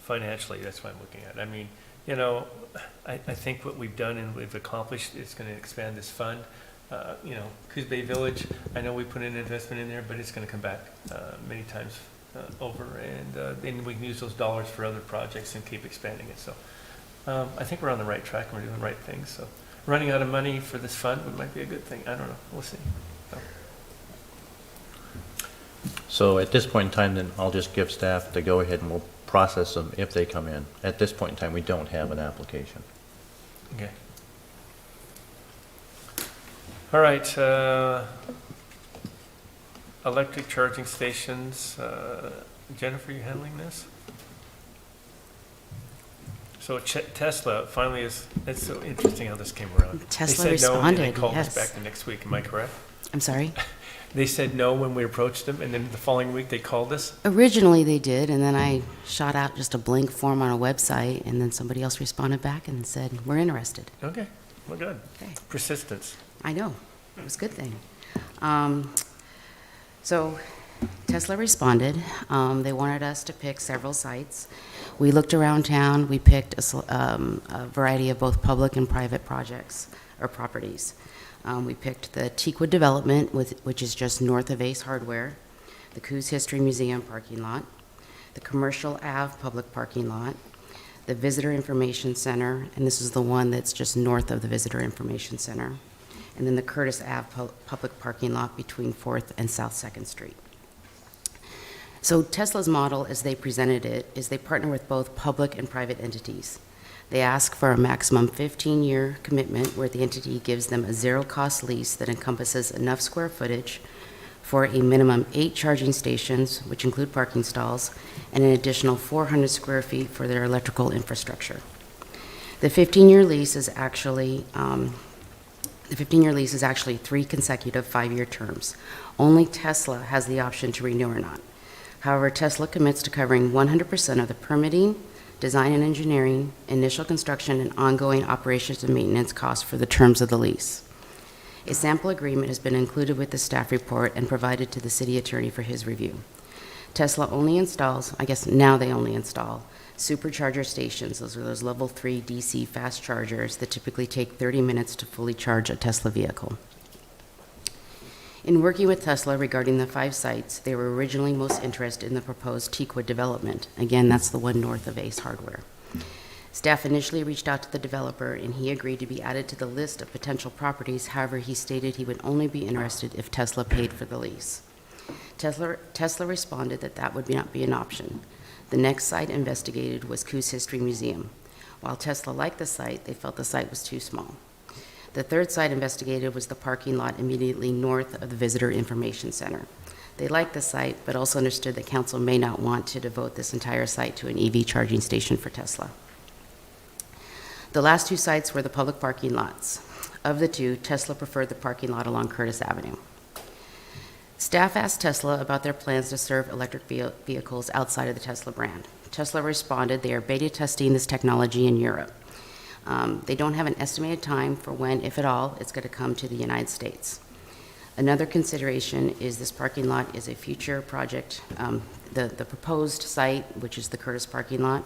Speaker 1: financially. That's what I'm looking at. I mean, you know, I think what we've done and we've accomplished is going to expand this fund. You know, Coos Bay Village, I know we put an investment in there, but it's going to come back many times over, and then we can use those dollars for other projects and keep expanding it. So I think we're on the right track and we're doing the right things. So running out of money for this fund might be a good thing. I don't know. We'll see.
Speaker 7: So at this point in time, then I'll just give staff to go ahead and we'll process them if they come in. At this point in time, we don't have an application.
Speaker 1: Okay. All right. Electric charging stations. Jennifer, you handling this? So Tesla finally is, it's so interesting how this came around.
Speaker 14: Tesla
Speaker 1: they said no, and they
Speaker 14: responded,
Speaker 1: called us
Speaker 14: yes.
Speaker 1: back the next week. Am I correct?
Speaker 14: I'm sorry?
Speaker 1: They said no when we approached them, and then the following week they called us?
Speaker 14: Originally they did, and then I shot out just a blank form on a website, and then somebody else responded back and said, we're interested.
Speaker 1: Okay, well, good.
Speaker 14: Okay.
Speaker 1: Persistence.
Speaker 14: I know, it was a good thing. So Tesla responded. They wanted us to pick several sites. We looked around town. We picked a variety of both public and private projects or properties. We picked the Teakwood development, which is just north of Ace Hardware, the Coos History Museum parking lot, the Commercial Ave public parking lot, the Visitor Information Center, and this is the one that's just north of the Visitor Information Center, and then the Curtis Ave public parking lot between 4th and South 2nd Street. So Tesla's model, as they presented it, is they partner with both public and private entities. They ask for a maximum 15-year commitment where the entity gives them a zero-cost lease that encompasses enough square footage for a minimum 8 charging stations, which include parking stalls, and an additional 400 square feet for their electrical infrastructure. The 15-year lease is actually 3 consecutive 5-year terms. Only Tesla has the option to renew or not. However, Tesla commits to covering 100% of the permitting, design and engineering, initial construction, and ongoing operations and maintenance costs for the terms of the lease. A sample agreement has been included with the staff report and provided to the city attorney for his review. Tesla only installs, I guess now they only install, supercharger stations. Those are those level 3 DC fast chargers that typically take 30 minutes to fully charge a Tesla vehicle. In working with Tesla regarding the 5 sites, they were originally most interested in the proposed Teakwood development. Again, that's the one north of Ace Hardware. Staff initially reached out to the developer, and he agreed to be added to the list of potential properties. However, he stated he would only be interested if Tesla paid for the lease. Tesla responded that that would not be an option. The next site investigated was Coos History Museum. While Tesla liked the site, they felt the site was too small. The third site investigated was the parking lot immediately north of the Visitor Information Center. They liked the site, but also understood that council may not want to devote this entire site to an EV charging station for Tesla. The last two sites were the public parking lots. Of the two, Tesla preferred the parking lot along Curtis Avenue. Staff asked Tesla about their plans to serve electric vehicles outside of the Tesla brand. Tesla responded they are beta testing this technology in Europe. They don't have an estimated time for when, if at all, it's going to come to the United States. Another consideration is this parking lot is a future project. The proposed site, which is the Curtis parking lot,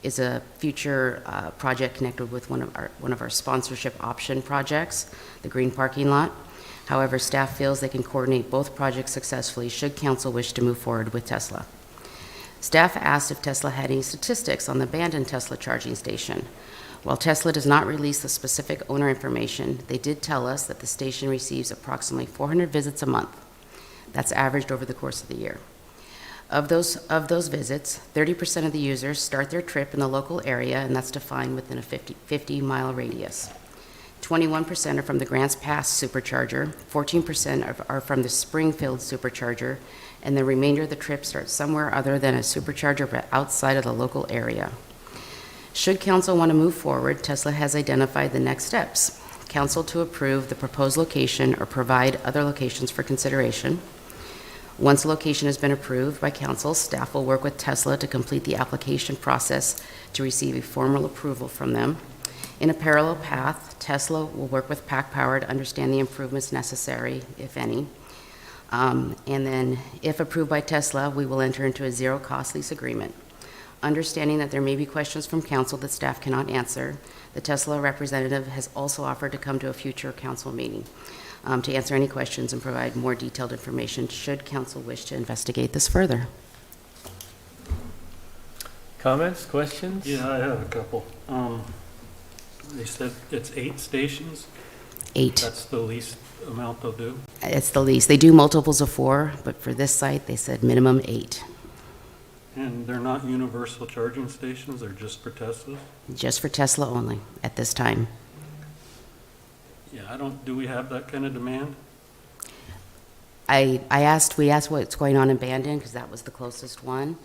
Speaker 14: is a future project connected with one of our sponsorship option projects, the green parking lot. However, staff feels they can coordinate both projects successfully should council wish to move forward with Tesla. Staff asked if Tesla had any statistics on the abandoned Tesla charging station. While Tesla does not release the specific owner information, they did tell us that the station receives approximately 400 visits a month. That's averaged over the course of the year. Of those visits, 30% of the users start their trip in the local area, and that's defined within a 50-mile radius. 21% are from the Grants Pass supercharger, 14% are from the Springfield supercharger, and the remainder of the trip starts somewhere other than a supercharger but outside of the local area. Should council want to move forward, Tesla has identified the next steps. Council to approve the proposed location or provide other locations for consideration. Once a location has been approved by council, staff will work with Tesla to complete the application process to receive a formal approval from them. In a parallel path, Tesla will work with Pac Power to understand the improvements necessary, if any. And then, if approved by Tesla, we will enter into a zero-cost lease agreement. Understanding that there may be questions from council that staff cannot answer, the Tesla representative has also offered to come to a future council meeting to answer any questions and provide more detailed information should council wish to investigate this further.
Speaker 1: Comments, questions?
Speaker 11: Yeah, I have a couple. They said it's 8 stations?
Speaker 14: 8.
Speaker 11: That's the least amount they'll do?
Speaker 14: It's the least. They do multiples of 4, but for this site, they said minimum 8.
Speaker 11: And they're not universal charging stations, they're just for Teslas?
Speaker 14: Just for Tesla only at this time.
Speaker 11: Yeah, do we have that kind of demand?
Speaker 14: We asked what's going on in Bandon because that was the closest one,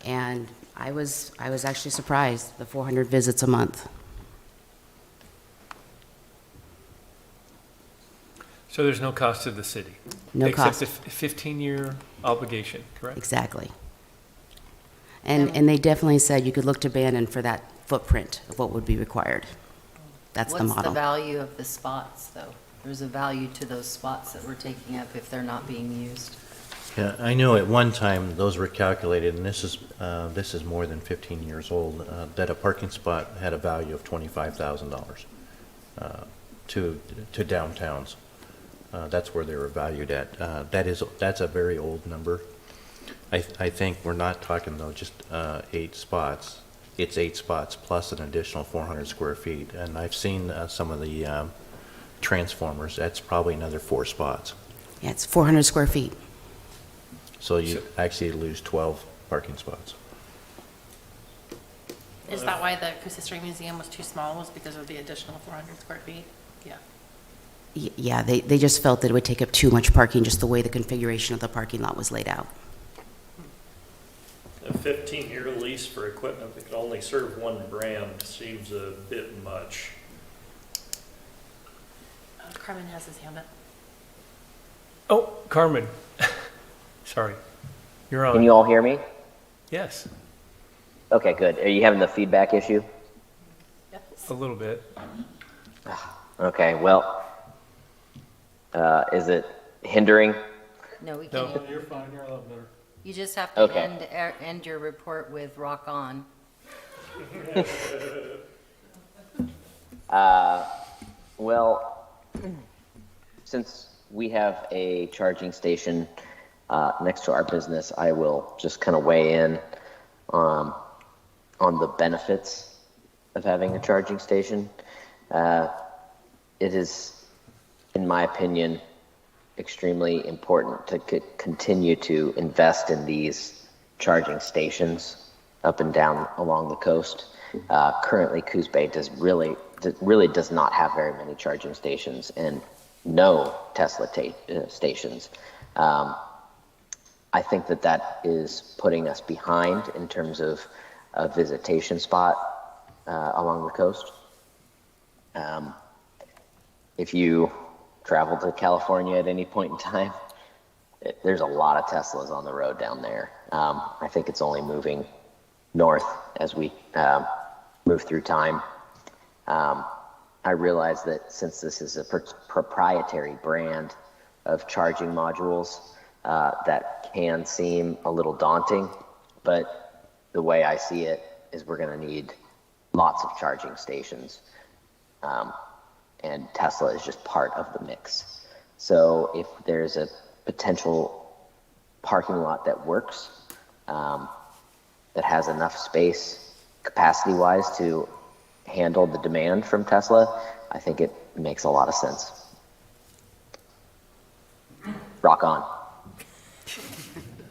Speaker 14: and I was actually surprised, the 400 visits a month.
Speaker 1: So there's no cost to the city?
Speaker 14: No cost.
Speaker 1: Except a 15-year obligation, correct?
Speaker 14: Exactly. And they definitely said you could look to Bandon for that footprint of what would be required. That's the model.
Speaker 3: What's the value of the spots, though? There's a value to those spots that we're taking up if they're not being used.
Speaker 7: Yeah, I know at one time those were calculated, and this is more than 15 years old, that a parking spot had a value of $25,000 to downtowns. That's where they were valued at. That's a very old number. I think we're not talking though just 8 spots. It's 8 spots plus an additional 400 square feet, and I've seen some of the transformers. That's probably another 4 spots.
Speaker 14: Yeah, it's 400 square feet.
Speaker 7: So you actually lose 12 parking spots.
Speaker 8: Is that why the Coos History Museum was too small, was because of the additional 400 square feet? Yeah.
Speaker 14: Yeah, they just felt that it would take up too much parking, just the way the configuration of the parking lot was laid out.
Speaker 4: A 15-year lease for equipment that can only serve one brand seems a bit much.
Speaker 8: Carmen has his hand up.
Speaker 1: Oh, Carmen. Sorry. You're on.
Speaker 9: Can you all hear me?
Speaker 1: Yes,
Speaker 9: Okay, good. Are you having the feedback issue?
Speaker 1: a little bit.
Speaker 9: Okay, well, is it hindering?
Speaker 3: No, we
Speaker 1: No.
Speaker 3: can't.
Speaker 11: You're fine, you're a lot better.
Speaker 3: You just have to
Speaker 9: Okay.
Speaker 3: end your report with rock on.
Speaker 9: Well, since we have a charging station next to our business, I will just kind of weigh in on the benefits of having a charging station. It is, in my opinion, extremely important to continue to invest in these charging stations up and down along the coast. Currently, Coos Bay really does not have very many charging stations and no Tesla stations. I think that is putting us behind in terms of a visitation spot along the coast. If you travel to California at any point in time, there's a lot of Teslas on the road down there. I think it's only moving north as we move through time. I realize that since this is a proprietary brand of charging modules, that can seem a little daunting, but the way I see it is we're going to need lots of charging stations. And Tesla is just part of the mix. So if there's a potential parking lot that works, that has enough space capacity-wise to handle the demand from Tesla, I think it makes a lot of sense. Rock on.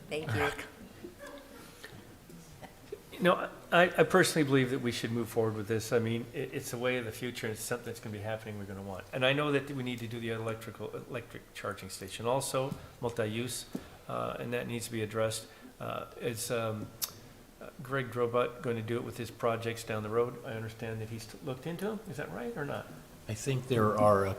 Speaker 3: Thank you.
Speaker 1: You know, I personally believe that we should move forward with this. I mean, it's a way of the future, and it's something that's going to be happening we're going to want. And I know that we need to do the electric charging station also, multi-use, and that needs to be addressed. Is Greg Drobut going to do it with his projects down the road? I understand that he's looked into them. Is that right or not?
Speaker 7: I think there are,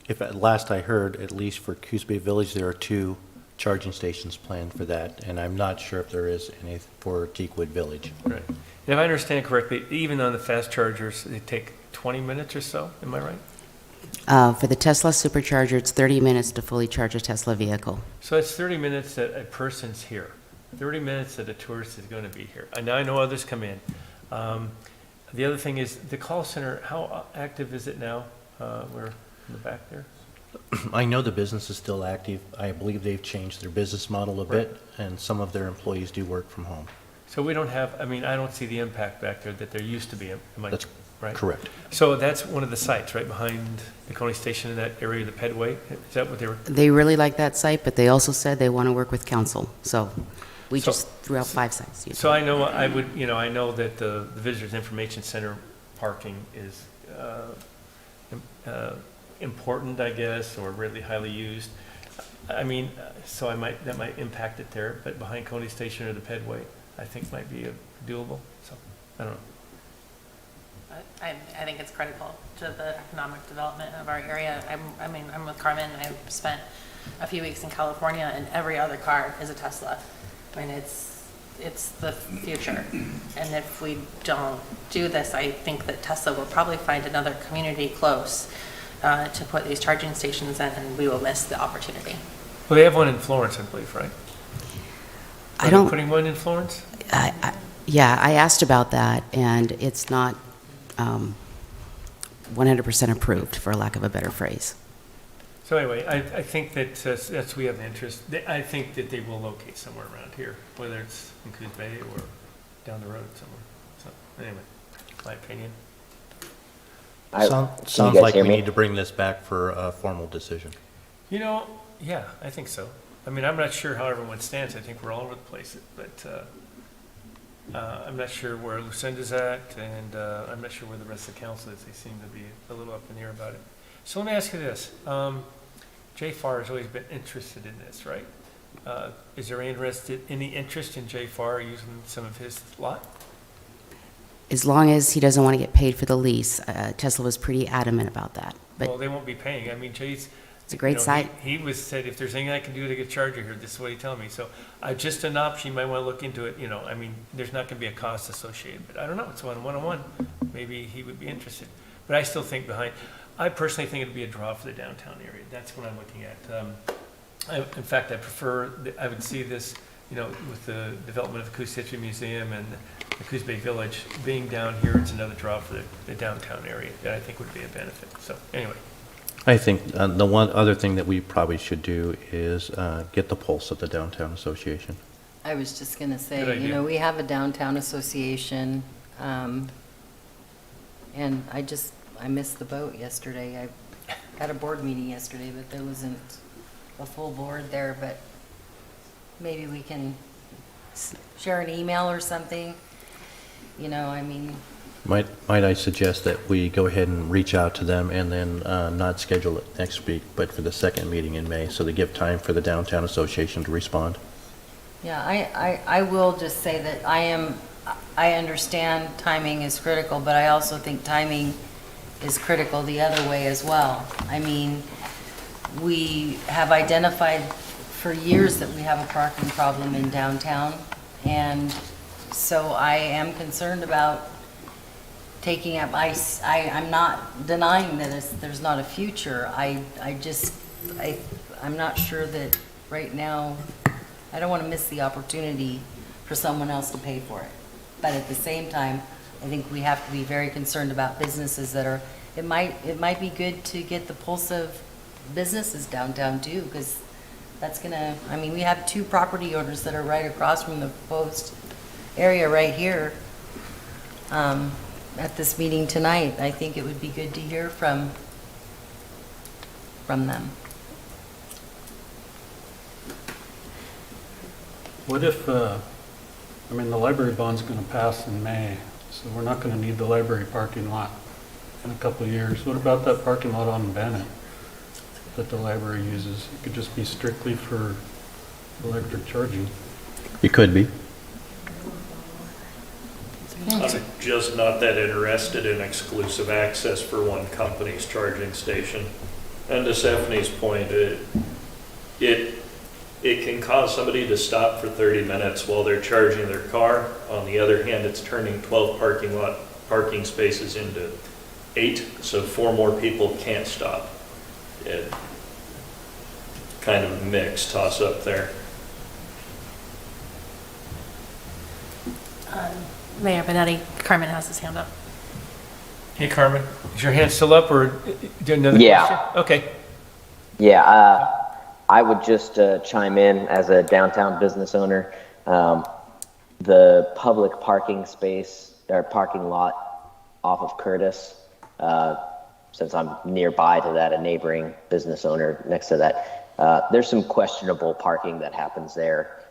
Speaker 7: if at last I heard, at least for Coos Bay Village, there are 2 charging stations planned for that, and I'm not sure if there is any for Teakwood Village.
Speaker 1: Right. And if I understand correctly, even on the fast chargers, they take 20 minutes or so. Am I right?
Speaker 14: For the Tesla supercharger, it's 30 minutes to fully charge a Tesla vehicle.
Speaker 1: So it's 30 minutes that a person's here, 30 minutes that a tourist is going to be here. And I know others come in. The other thing is the call center, how active is it now? We're in the back there.
Speaker 7: I know the business is still active. I believe they've changed their business model a bit, and some of their employees do work from home.
Speaker 1: So we don't have, I mean, I don't see the impact back there that there used to be. Am I
Speaker 7: That's
Speaker 1: right?
Speaker 7: correct.
Speaker 1: So that's one of the sites, right, behind the Coney Station in that area of the Pedway? Is that what they were?
Speaker 14: They really like that site, but they also said they want to work with council. So we
Speaker 1: So-
Speaker 14: just threw out 5 sites.
Speaker 1: So I know, I would, you know, I know that the Visitors Information Center parking is important, I guess, or really highly used. I mean, so that might impact it there, but behind Coney Station or the Pedway, I think might be doable, so, I don't know.
Speaker 8: I think it's critical to the economic development of our area. I'm with Carmen. I've spent a few weeks in California, and every other car is a Tesla. I mean, it's the future. And if we don't do this, I think that Tesla will probably find another community close to put these charging stations in, and we will miss the opportunity.
Speaker 1: Well, they have one in Florence, I believe, right?
Speaker 14: I
Speaker 1: Are
Speaker 14: don't-
Speaker 1: they putting one in Florence?
Speaker 14: Yeah, I asked about that, and it's not 100% approved, for lack of a better phrase.
Speaker 1: So anyway, I think that that's, we have the interest. I think that they will locate somewhere around here, whether it's in Coos Bay or down the road somewhere. So anyway, my opinion.
Speaker 7: Sounds like we need to bring this back for a formal decision.
Speaker 1: You know, yeah, I think so. I mean, I'm not sure how everyone stands. I think we're all over the place, but I'm not sure where Lucinda's at, and I'm not sure where the rest of the council is. They seem to be a little up in the air about it. So let me ask you this. Jay Farr has always been interested in this, right? Is there any interest in Jay Farr using some of his lot?
Speaker 14: As long as he doesn't want to get paid for the lease, Tesla was pretty adamant about that. But
Speaker 1: Well, they won't be paying. I mean, Jay's.
Speaker 14: It's a great site.
Speaker 1: He said, if there's anything I can do to get a charger here, this is what he told me. So just an option, you might want to look into it, you know. I mean, there's not going to be a cost associated, but I don't know. It's one-on-one. Maybe he would be interested. But I still think I personally think it'd be a draw for the downtown area. That's what I'm looking at. In fact, I would see this, you know, with the development of the Coos History Museum and the Coos Bay Village being down here, it's another draw for the downtown area that I think would be a benefit. So anyway.
Speaker 7: I think the one other thing that we probably should do is get the pulse of the Downtown Association.
Speaker 3: I was just going to
Speaker 1: Good
Speaker 3: say,
Speaker 1: idea.
Speaker 3: you know, we have a downtown association, and I missed the boat yesterday. I had a board meeting yesterday, but there wasn't a full board there, but maybe we can share an email or something. You know, I mean,
Speaker 7: Might I suggest that we go ahead and reach out to them and then not schedule it next week, but for the second meeting in May, so they give time for the Downtown Association to respond?
Speaker 3: yeah, I will just say that I understand timing is critical, but I also think timing is critical the other way as well. I mean, we have identified for years that we have a parking problem in downtown, and so I am concerned about taking up, I'm not denying that there's not a future. I'm not sure that right now, I don't want to miss the opportunity for someone else to pay for it. But at the same time, I think we have to be very concerned about businesses that are, it might be good to get the pulse of businesses downtown too, because that's gonna, I mean, we have 2 property owners that are right across from the proposed area right here. At this meeting tonight, I think it would be good to hear from them.
Speaker 11: What if, I mean, the library bond's gonna pass in May, so we're not gonna need the library parking lot in a couple of years. What about that parking lot on Bennett that the library uses? It could just be strictly for electric charging.
Speaker 7: It could be.
Speaker 4: I'm just not that interested in exclusive access for one company's charging station. And to Stephanie's point, it can cause somebody to stop for 30 minutes while they're charging their car. On the other hand, it's turning 12 parking spaces into 8, so 4 more people can't stop. It kind of mixed toss up there.
Speaker 8: Mayor Benetti, Carmen has his hand up.
Speaker 1: Hey, Carmen, is your hand still up, or do another
Speaker 9: Yeah.
Speaker 1: question? Okay.
Speaker 9: Yeah, I would just chime in as a downtown business owner. The public parking space or parking lot off of Curtis, since I'm nearby to that, a neighboring business owner next to that, there's some questionable parking that happens there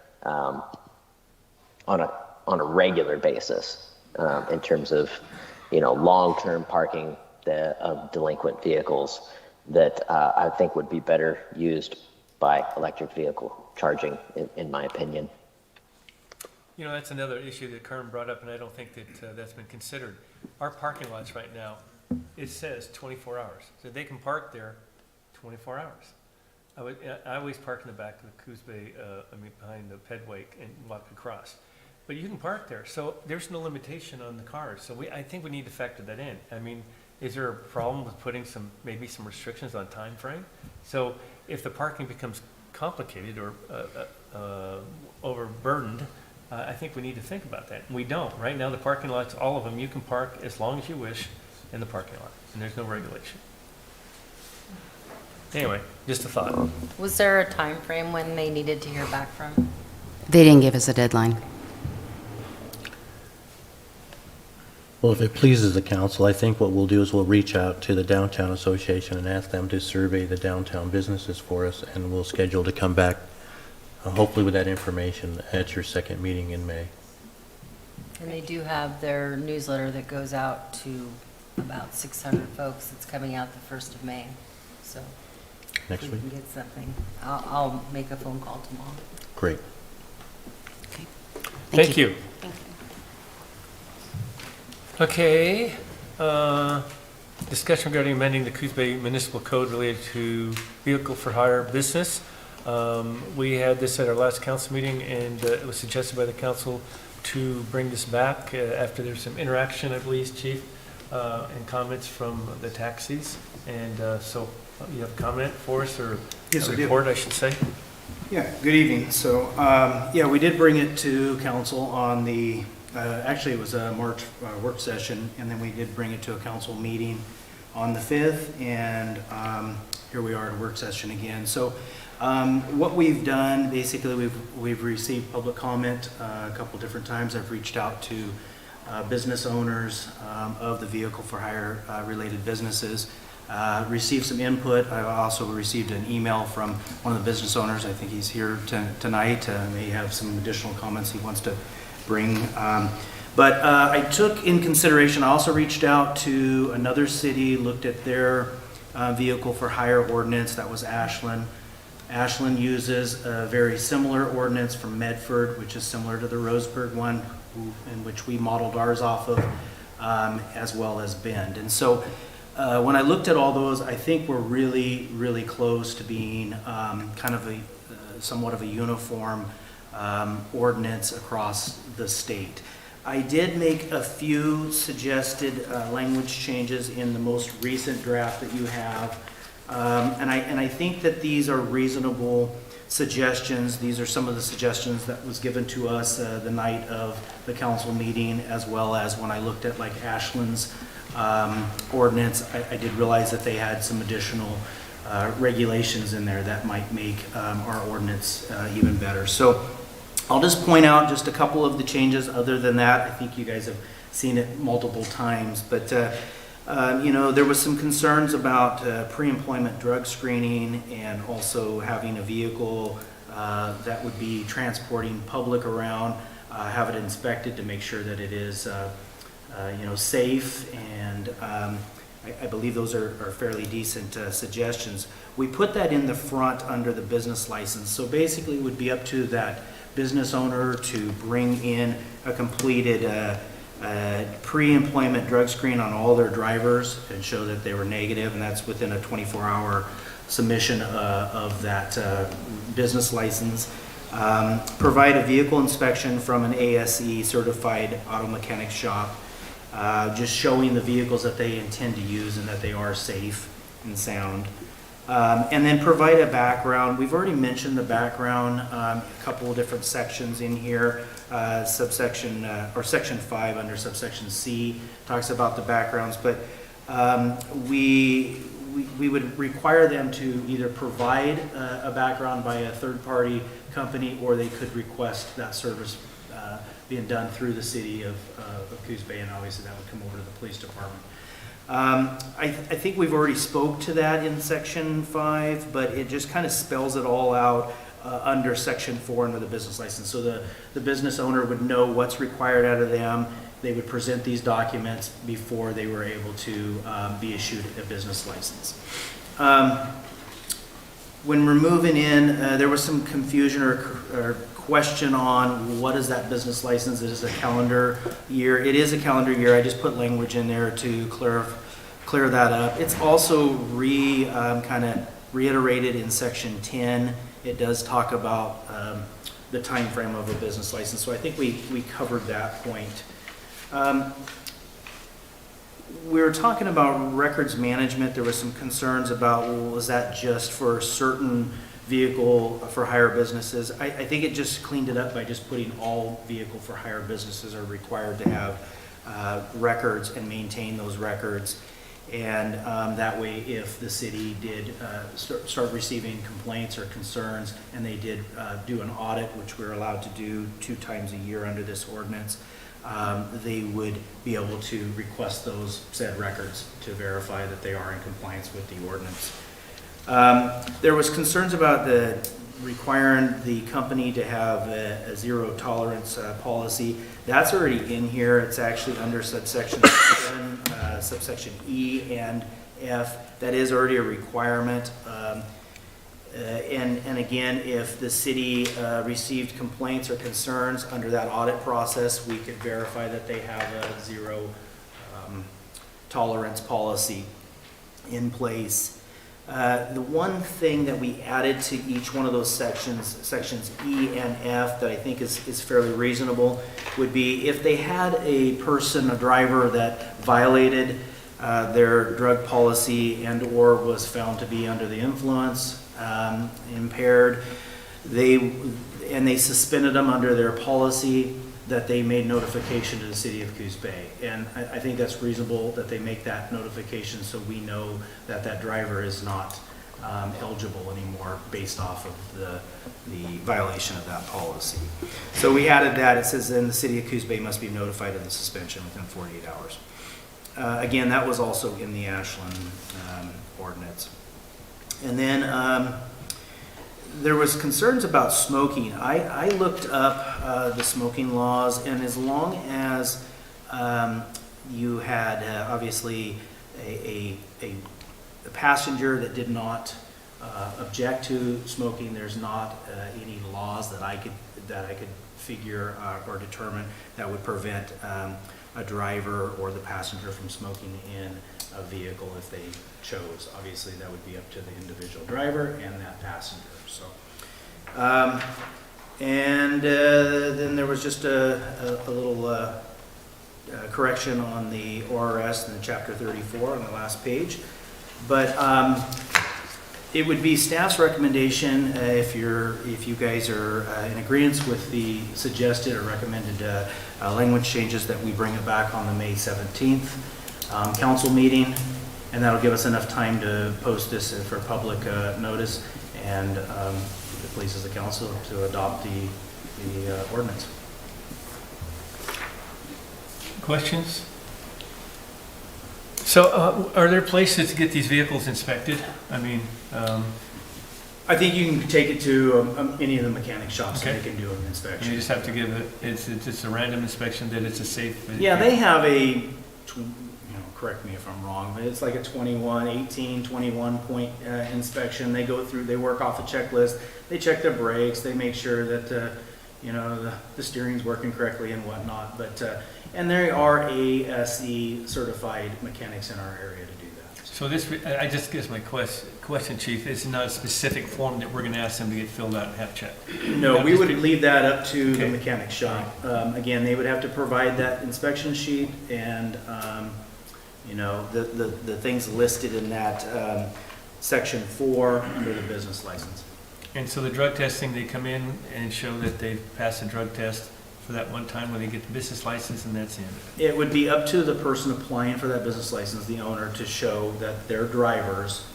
Speaker 9: on a regular basis in terms of, long-term parking of delinquent vehicles that I think would be better used by electric vehicle charging, in my opinion.
Speaker 1: That's another issue that Carmen brought up, and I don't think that that's been considered. Our parking lots right now, it says 24 hours, so they can park there 24 hours. I always park in the back of the Coos Bay, behind the Pedway and walk across. But you can park there, so there's no limitation on the cars. So I think we need to factor that in. I mean, is there a problem with putting maybe some restrictions on time frame? So if the parking becomes complicated or overburdened, I think we need to think about that. We don't. Right now, the parking lots, all of them, you can park as long as you wish in the parking lot, and there's no regulation. Anyway, just a thought.
Speaker 3: Was there a time frame when they needed to hear back from?
Speaker 14: They didn't give us a deadline.
Speaker 7: Well, if it pleases the council, I think what we'll do is we'll reach out to the Downtown Association and ask them to survey the downtown businesses for us, and we'll schedule to come back, hopefully with that information at your second meeting in May.
Speaker 3: And they do have their newsletter that goes out to about 600 folks. It's coming out the 1st of May. So
Speaker 7: Next
Speaker 3: if
Speaker 7: week?
Speaker 3: we can get something. I'll make a phone call tomorrow.
Speaker 7: Great.
Speaker 14: Okay.
Speaker 1: Thank you.
Speaker 8: Thank you.
Speaker 1: Okay, discussion regarding amending the Coos Bay Municipal Code related to vehicle for hire business. We had this at our last council meeting, and it was suggested by the council to bring this back after there's some interaction, I believe, Chief, and comments from the taxis. And so you have a comment for us, or
Speaker 15: Yes,
Speaker 1: a
Speaker 15: I do.
Speaker 1: report, I should say?
Speaker 15: Yeah, good evening. So, we did bring it to council on the, actually it was a March work session, and then we did bring it to a council meeting on the 5th, and here we are at a work session again. So, what we've done, basically, we've received public comment a couple different times. I've reached out to business owners of the vehicle for hire related businesses. Received some input. I also received an email from one of the business owners. I think he's here tonight. May have some additional comments he wants to bring. But I took in consideration, I also reached out to another city, looked at their vehicle for hire ordinance, that was Ashland. Ashland uses a very similar ordinance from Medford, which is similar to the Roseburg one, in which we modeled ours off of, as well as Bend. And so when I looked at all those, I think we're really, really close to being kind of a somewhat of a uniform ordinance across the state. I did make a few suggested language changes in the most recent draft that you have. And I think that these are reasonable suggestions. These are some of the suggestions that was given to us the night of the council meeting, as well as when I looked at like Ashland's ordinance. I did realize that they had some additional regulations in there that might make our ordinance even better. So I'll just point out just a couple of the changes. Other than that, I think you guys have seen it multiple times. But you know, there was some concerns about pre-employment drug screening and also having a vehicle that would be transporting public around, have it inspected to make sure that it is you know, safe. And I believe those are fairly decent suggestions. We put that in the front under the business license. So basically it would be up to that business owner to bring in a completed pre-employment drug screen on all their drivers and show that they were negative, and that's within a 24-hour submission of that business license. Provide a vehicle inspection from an ASE certified auto mechanic shop, just showing the vehicles that they intend to use and that they are safe and sound. And then provide a background. We've already mentioned the background, a couple of different sections in here. Subsection, or section 5 under subsection C talks about the backgrounds, but we would require them to either provide a background by a third-party company, or they could request that service being done through the city of Coos Bay, and obviously that would come over to the police department. I think we've already spoke to that in section 5, but it just kind of spells it all out under section 4 under the business license. So the business owner would know what's required out of them. They would present these documents before they were able to be issued a business license. When we're moving in, there was some confusion or question on what is that business license. It is a calendar year. It is a calendar year. I just put language in there to clear that up. It's also kind of reiterated in section 10. It does talk about the time frame of a business license. So I think we covered that point. We were talking about records management. There was some concerns about, well, was that just for certain vehicle for hire businesses? I think it just cleaned it up by just putting all vehicle for hire businesses are required to have records and maintain those records. And that way, if the city did start receiving complaints or concerns, and they did do an audit, which we're allowed to do 2 times a year under this ordinance, they would be able to request those said records to verify that they are in compliance with the ordinance. There was concerns about requiring the company to have a zero tolerance policy. That's already in here. It's actually under subsection 7, subsection E and F. That is already a requirement. And again, if the city received complaints or concerns under that audit process, we could verify that they have a zero tolerance policy in place. The one thing that we added to each one of those sections E and F, that I think is fairly reasonable, would be if they had a driver that violated their drug policy and or was found to be under the influence, impaired, they suspended them under their policy, that they made notification to the city of Coos Bay. And I think that's reasonable that they make that notification, so we know that that driver is not eligible anymore based off of the violation of that policy. So we added that. It says then the city of Coos Bay must be notified of the suspension within 48 hours. Again, that was also in the Ashland ordinance. And then there was concerns about smoking. I looked up the smoking laws, and as long as You had obviously a passenger that did not object to smoking. There's not any laws that I could figure or determine that would prevent a driver or the passenger from smoking in a vehicle if they chose. Obviously, that would be up to the individual driver and that passenger. So, then there was just a little correction on the ORS in Chapter 34 on the last page. But it would be staff's recommendation if you guys are in agreement with the suggested or recommended language changes that we bring it back on the May 17th council meeting, and that'll give us enough time to post this for public notice, and if it pleases the council to adopt the ordinance.
Speaker 1: Questions? So are there places to get these vehicles inspected? I mean,
Speaker 15: I think you can take it to any of the mechanic shops and
Speaker 1: Okay.
Speaker 15: they can do an inspection.
Speaker 1: you just have to give it, it's just a random inspection that it's a safe.
Speaker 15: Yeah, they have correct me if I'm wrong, but it's like a 21 point inspection. They go through, they work off a checklist, they check their brakes, they make sure that, the steering's working correctly and whatnot. But, and there are ASE certified mechanics in our area to do that.
Speaker 1: So this, I just guess my question, Chief, it's not a specific form that we're going to ask them to get filled out and have checked.
Speaker 15: No, we
Speaker 1: just
Speaker 15: would
Speaker 1: be-
Speaker 15: leave that up to the
Speaker 1: Okay.
Speaker 15: mechanic shop. Again, they would have to provide that inspection sheet and, the things listed in that section 4 under the business license.
Speaker 1: And so the drug testing, they come in and show that they've passed a drug test for that one time when they get the business license, and that's it.
Speaker 15: It would be up to the person applying for that business license, the owner, to show that their drivers,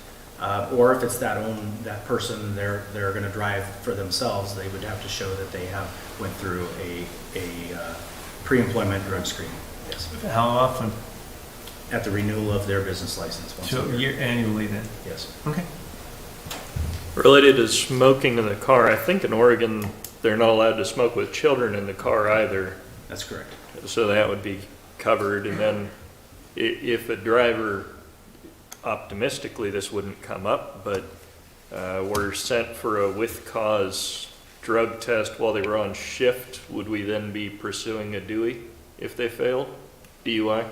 Speaker 15: or if it's that person, they're going to drive for themselves, they would have to show that they have went through a pre-employment drug screen. Yes.
Speaker 1: How often?
Speaker 15: At the renewal of their business license. Once
Speaker 1: So
Speaker 15: a year.
Speaker 1: annually then?
Speaker 15: Yes.
Speaker 1: Okay.
Speaker 4: Related to smoking in the car, I think in Oregon, they're not allowed to smoke with children in the car either.
Speaker 15: That's correct.
Speaker 4: So that would be covered. And then if a driver, optimistically, this wouldn't come up, but were sent for a with cause drug test while they were on shift, would we then be pursuing a Dewey if they failed? DUI?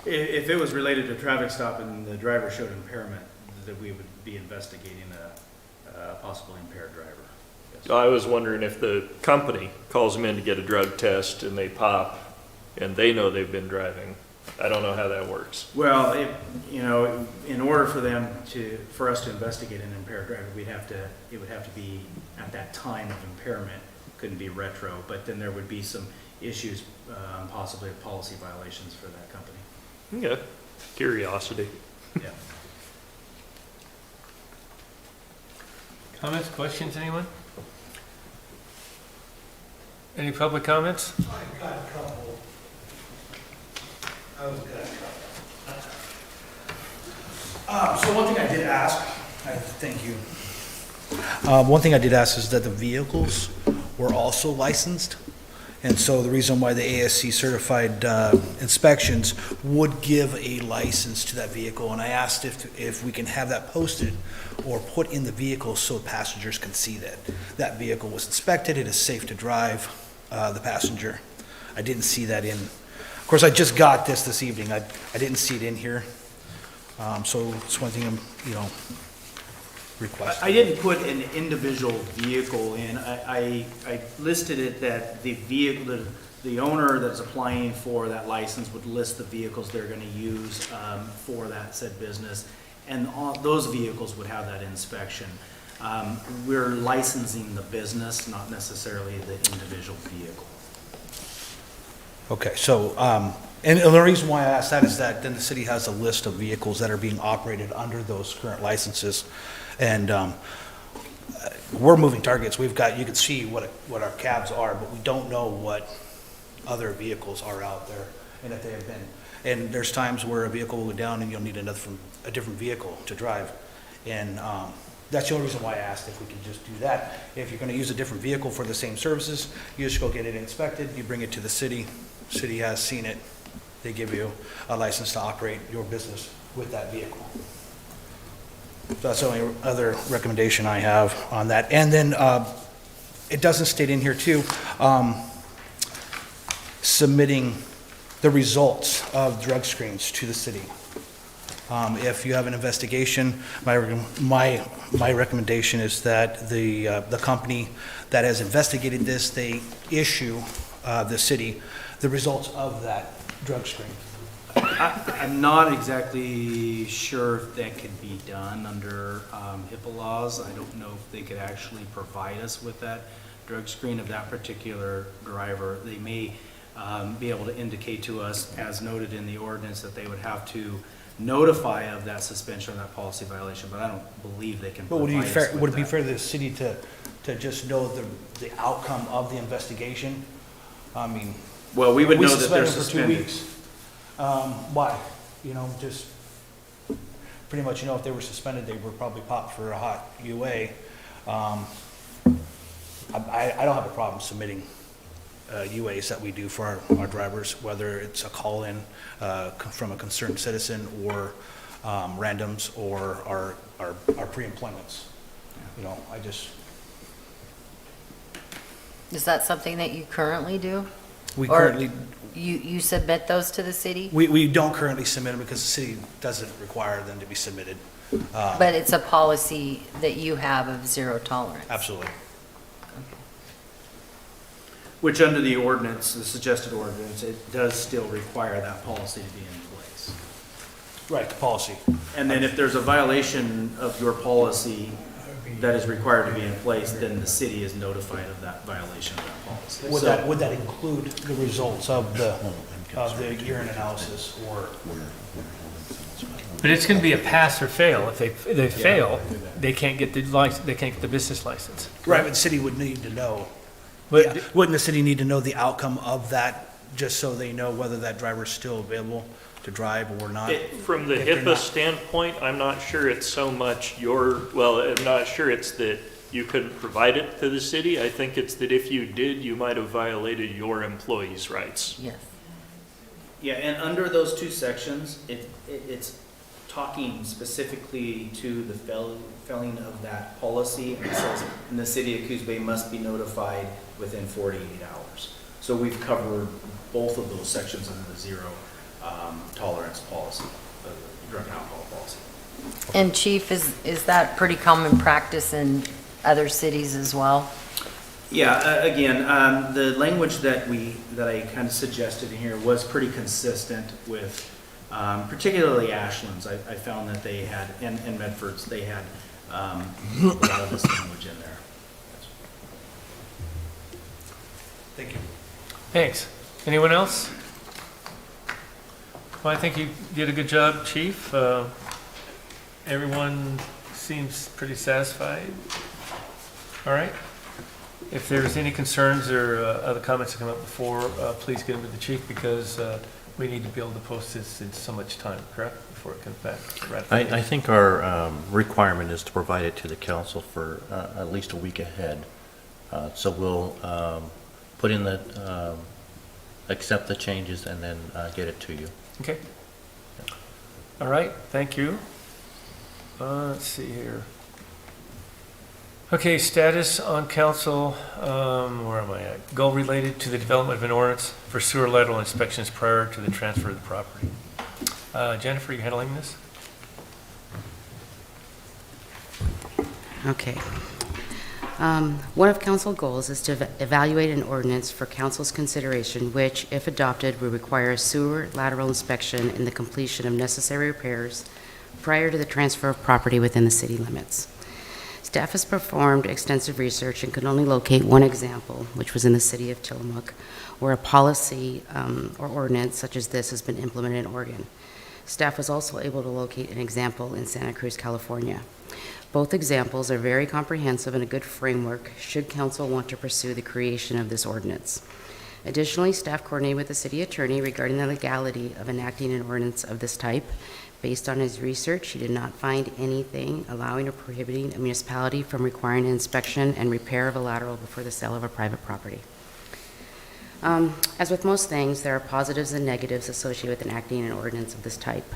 Speaker 15: If it was related to a traffic stop and the driver showed impairment, that we would be investigating a possibly impaired driver. Yes.
Speaker 4: I was wondering if the company calls them in to get a drug test and they pop and they know they've been driving. I don't know how that works.
Speaker 15: Well, in order for us to investigate an impaired driver, it would have to be at that time of impairment. Couldn't be retro, but then there would be some issues, possibly of policy violations for that company.
Speaker 4: Okay. Curiosity.
Speaker 15: Yeah.
Speaker 1: Comments, questions, anyone? Any public comments?
Speaker 5: I've got a couple.
Speaker 16: So one thing I did ask, thank you. One thing I did ask is that the vehicles were also licensed. And so the reason why the ASC certified inspections would give a license to that vehicle. And I asked if we can have that posted or put in the vehicle so passengers can see that that vehicle was inspected, it is safe to drive, the passenger. I didn't see that in. Of course, I just got this evening. I didn't see it in here. So it's one thing I'm, requesting.
Speaker 15: I didn't put an individual vehicle in. I listed it that the vehicle, the owner that's applying for that license would list the vehicles they're going to use for that said business, and those vehicles would have that inspection. We're licensing the business, not necessarily the individual vehicle.
Speaker 16: Okay, so, and the reason why I asked that is that then the city has a list of vehicles that are being operated under those current licenses. And we're moving targets. We've got, you can see what our cabs are, but we don't know what other vehicles are out there and if they have been. And there's times where a vehicle will go down and you'll need a different vehicle to drive. And that's the only reason why I asked if we could just do that. If you're going to use a different vehicle for the same services, you just go get it inspected, you bring it to the city. City has seen it, they give you a license to operate your business with that vehicle. So that's the only other recommendation I have on that. And then it doesn't state in here too, submitting the results of drug screens to the city. If you have an investigation, my recommendation is that the company that has investigated this, they issue the city the results of that drug screen.
Speaker 15: I'm not exactly sure if that could be done under HIPAA laws. I don't know if they could actually provide us with that drug screen of that particular driver. They may be able to indicate to us, as noted in the ordinance, that they would have to notify of that suspension or that policy violation, but I don't believe they can
Speaker 16: But
Speaker 15: provide us with that.
Speaker 16: would it be fair to the city to just know the outcome of the investigation? I mean.
Speaker 15: Well, we would know that
Speaker 16: suspend
Speaker 15: they're
Speaker 16: them for 2
Speaker 15: suspended.
Speaker 16: weeks. Why? You know, just pretty much, you know, if they were suspended, they were probably popped for a hot UA. I don't have a problem submitting UAs that we do for our drivers, whether it's a call-in from a concerned citizen or randoms or our pre-employments. You know,
Speaker 3: Is that something that you currently do?
Speaker 16: we
Speaker 3: Or
Speaker 16: currently,
Speaker 3: you submit those to the city?
Speaker 16: we don't currently submit them because the city doesn't require them to be submitted.
Speaker 3: But it's a policy that you have of zero tolerance?
Speaker 16: Absolutely.
Speaker 15: Which under the ordinance, the suggested ordinance, it does still require that policy to be in place.
Speaker 16: Right, the policy.
Speaker 15: And then if there's a violation of your policy that is required to be in place, then the city is notified of that violation of that policy.
Speaker 16: Would that include the results of the urine analysis or?
Speaker 1: But it's going to be a pass or fail. If they fail, they can't get the license, they can't get the business license.
Speaker 16: Right, but the city would need to know.
Speaker 1: But
Speaker 16: Yeah. Wouldn't the city need to know the outcome of that, just so they know whether that driver is still available to drive or not?
Speaker 4: From the
Speaker 16: If they're
Speaker 4: HIPAA
Speaker 16: not-
Speaker 4: standpoint, I'm not sure it's so much I'm not sure it's that you couldn't provide it to the city. I think it's that if you did, you might have violated your employees' rights.
Speaker 3: Yes.
Speaker 15: Yeah, and under those two sections, it's talking specifically to the felling of that policy, and it says, and the city of Coos Bay must be notified within 48 hours. So we've covered both of those sections under the zero tolerance policy, the drug and alcohol policy.
Speaker 3: And Chief, is that pretty common practice in other cities as well?
Speaker 15: Yeah, again, the language that I kind of suggested in here was pretty consistent with, particularly Ashland's. I found that they had, and Medford's, they had a lot of this language in there.
Speaker 16: Thank you.
Speaker 1: thanks. Anyone else? Well, I think you did a good job, Chief. Everyone seems pretty satisfied. All right. If there's any concerns or other comments that come up before, please get them to the chief because we need to be able to post this in so much time, correct? Before it comes back.
Speaker 7: I think our requirement is to provide it to the council for at least a week ahead. So we'll put in the, accept the changes and then get it to you.
Speaker 1: Okay. All right, thank you. Let's see here. Okay, status on council, where am I at? Goal related to the development of an ordinance for sewer lateral inspections prior to the transfer of the property. Jennifer, you handling this?
Speaker 14: Okay. One of council goals is to evaluate an ordinance for council's consideration, which, if adopted, would require a sewer lateral inspection and the completion of necessary repairs prior to the transfer of property within the city limits. Staff has performed extensive research and could only locate one example, which was in the city of Tillamook, where a policy or ordinance such as this has been implemented in Oregon. Staff was also able to locate an example in Santa Cruz, California. Both examples are very comprehensive and a good framework should council want to pursue the creation of this ordinance. Additionally, staff coordinated with the city attorney regarding the legality of enacting an ordinance of this type. Based on his research, he did not find anything allowing or prohibiting a municipality from requiring an inspection and repair of a lateral before the sale of a private property. As with most things, there are positives and negatives associated with enacting an ordinance of this type.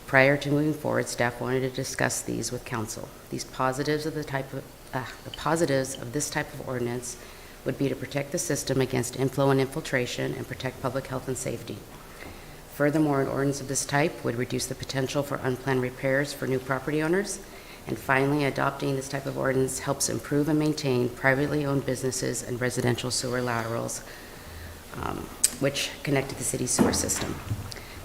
Speaker 14: Prior to moving forward, staff wanted to discuss these with council. The positives of this type of ordinance would be to protect the system against inflow and infiltration and protect public health and safety. Furthermore, an ordinance of this type would reduce the potential for unplanned repairs for new property owners. And finally, adopting this type of ordinance helps improve and maintain privately owned businesses and residential sewer laterals, which connect to the city's sewer system.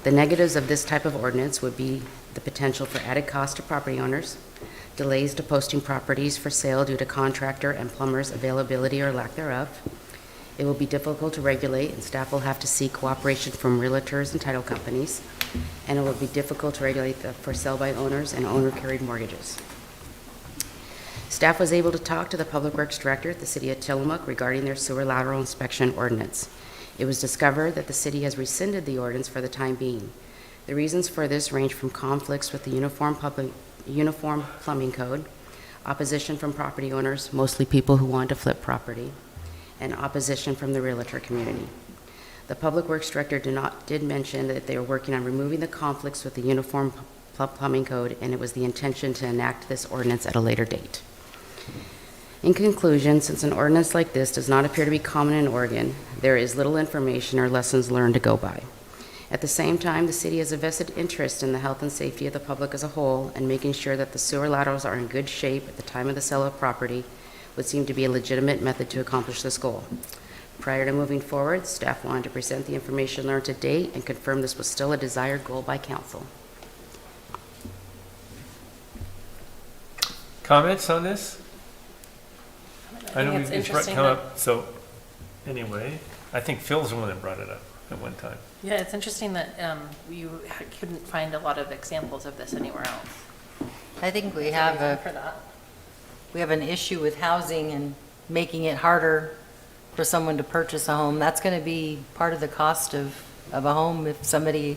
Speaker 14: The negatives of this type of ordinance would be the potential for added cost to property owners, delays to posting properties for sale due to contractor and plumbers' availability or lack thereof. It will be difficult to regulate, and staff will have to seek cooperation from realtors and title companies, and it will be difficult to regulate the for sale by owners and owner-carried mortgages. Staff was able to talk to the Public Works Director at the City of Tillamook regarding their sewer lateral inspection ordinance. It was discovered that the city has rescinded the ordinance for the time being. The reasons for this range from conflicts with the Uniform Plumbing Code, opposition from property owners, mostly people who want to flip property, and opposition from the realtor community. The Public Works Director did mention that they were working on removing the conflicts with the Uniform Plumbing Code, and it was the intention to enact this ordinance at a later date. In conclusion, since an ordinance like this does not appear to be common in Oregon, there is little information or lessons learned to go by. At the same time, the city has a vested interest in the health and safety of the public as a whole, and making sure that the sewer laterals are in good shape at the time of the sale of property would seem to be a legitimate method to accomplish this goal. Prior to moving forward, staff wanted to present the information learned to date and confirm this was still a desired goal by council.
Speaker 1: Comments on this? I know
Speaker 8: it's
Speaker 1: it's
Speaker 8: interesting
Speaker 1: come
Speaker 8: that-
Speaker 1: up, so anyway, I think Phil's the one that brought it up at one time.
Speaker 8: Yeah, it's interesting that you couldn't find a lot of examples of this anywhere else.
Speaker 3: I think we
Speaker 8: Is there a
Speaker 3: have
Speaker 8: reason for that?
Speaker 3: we have an issue with housing and making it harder for someone to purchase a home. That's going to be part of the cost of a home if somebody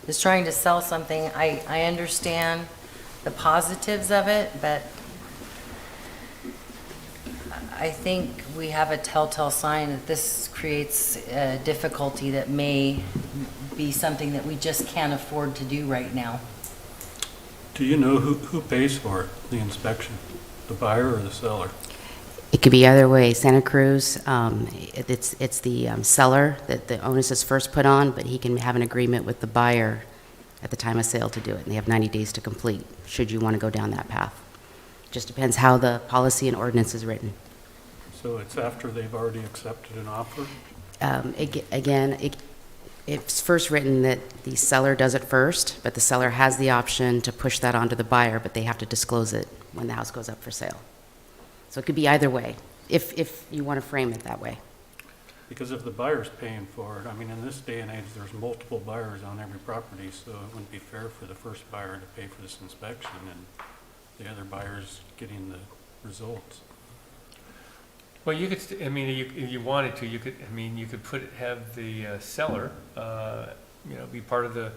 Speaker 3: is trying to sell something. I understand the positives of it, but I think we have a telltale sign that this creates a difficulty that may be something that we just can't afford to do right now.
Speaker 11: Do you know who pays for it, the inspection? The buyer or the seller?
Speaker 14: It could be either way. Santa Cruz, it's the seller that the onus is first put on, but he can have an agreement with the buyer at the time of sale to do it, and they have 90 days to complete, should you want to go down that path. Just depends how the policy and ordinance is written.
Speaker 11: So it's after they've already accepted an offer?
Speaker 14: It's first written that the seller does it first, but the seller has the option to push that onto the buyer, but they have to disclose it when the house goes up for sale. So it could be either way, if you want to frame it that way.
Speaker 11: Because if the buyer's paying for it, I mean, in this day and age, there's multiple buyers on every property, so it wouldn't be fair for the first buyer to pay for this inspection and the other buyer's getting the results.
Speaker 1: Well, you could, I mean, if you wanted to, you could, I mean, you could have the seller, be part of the,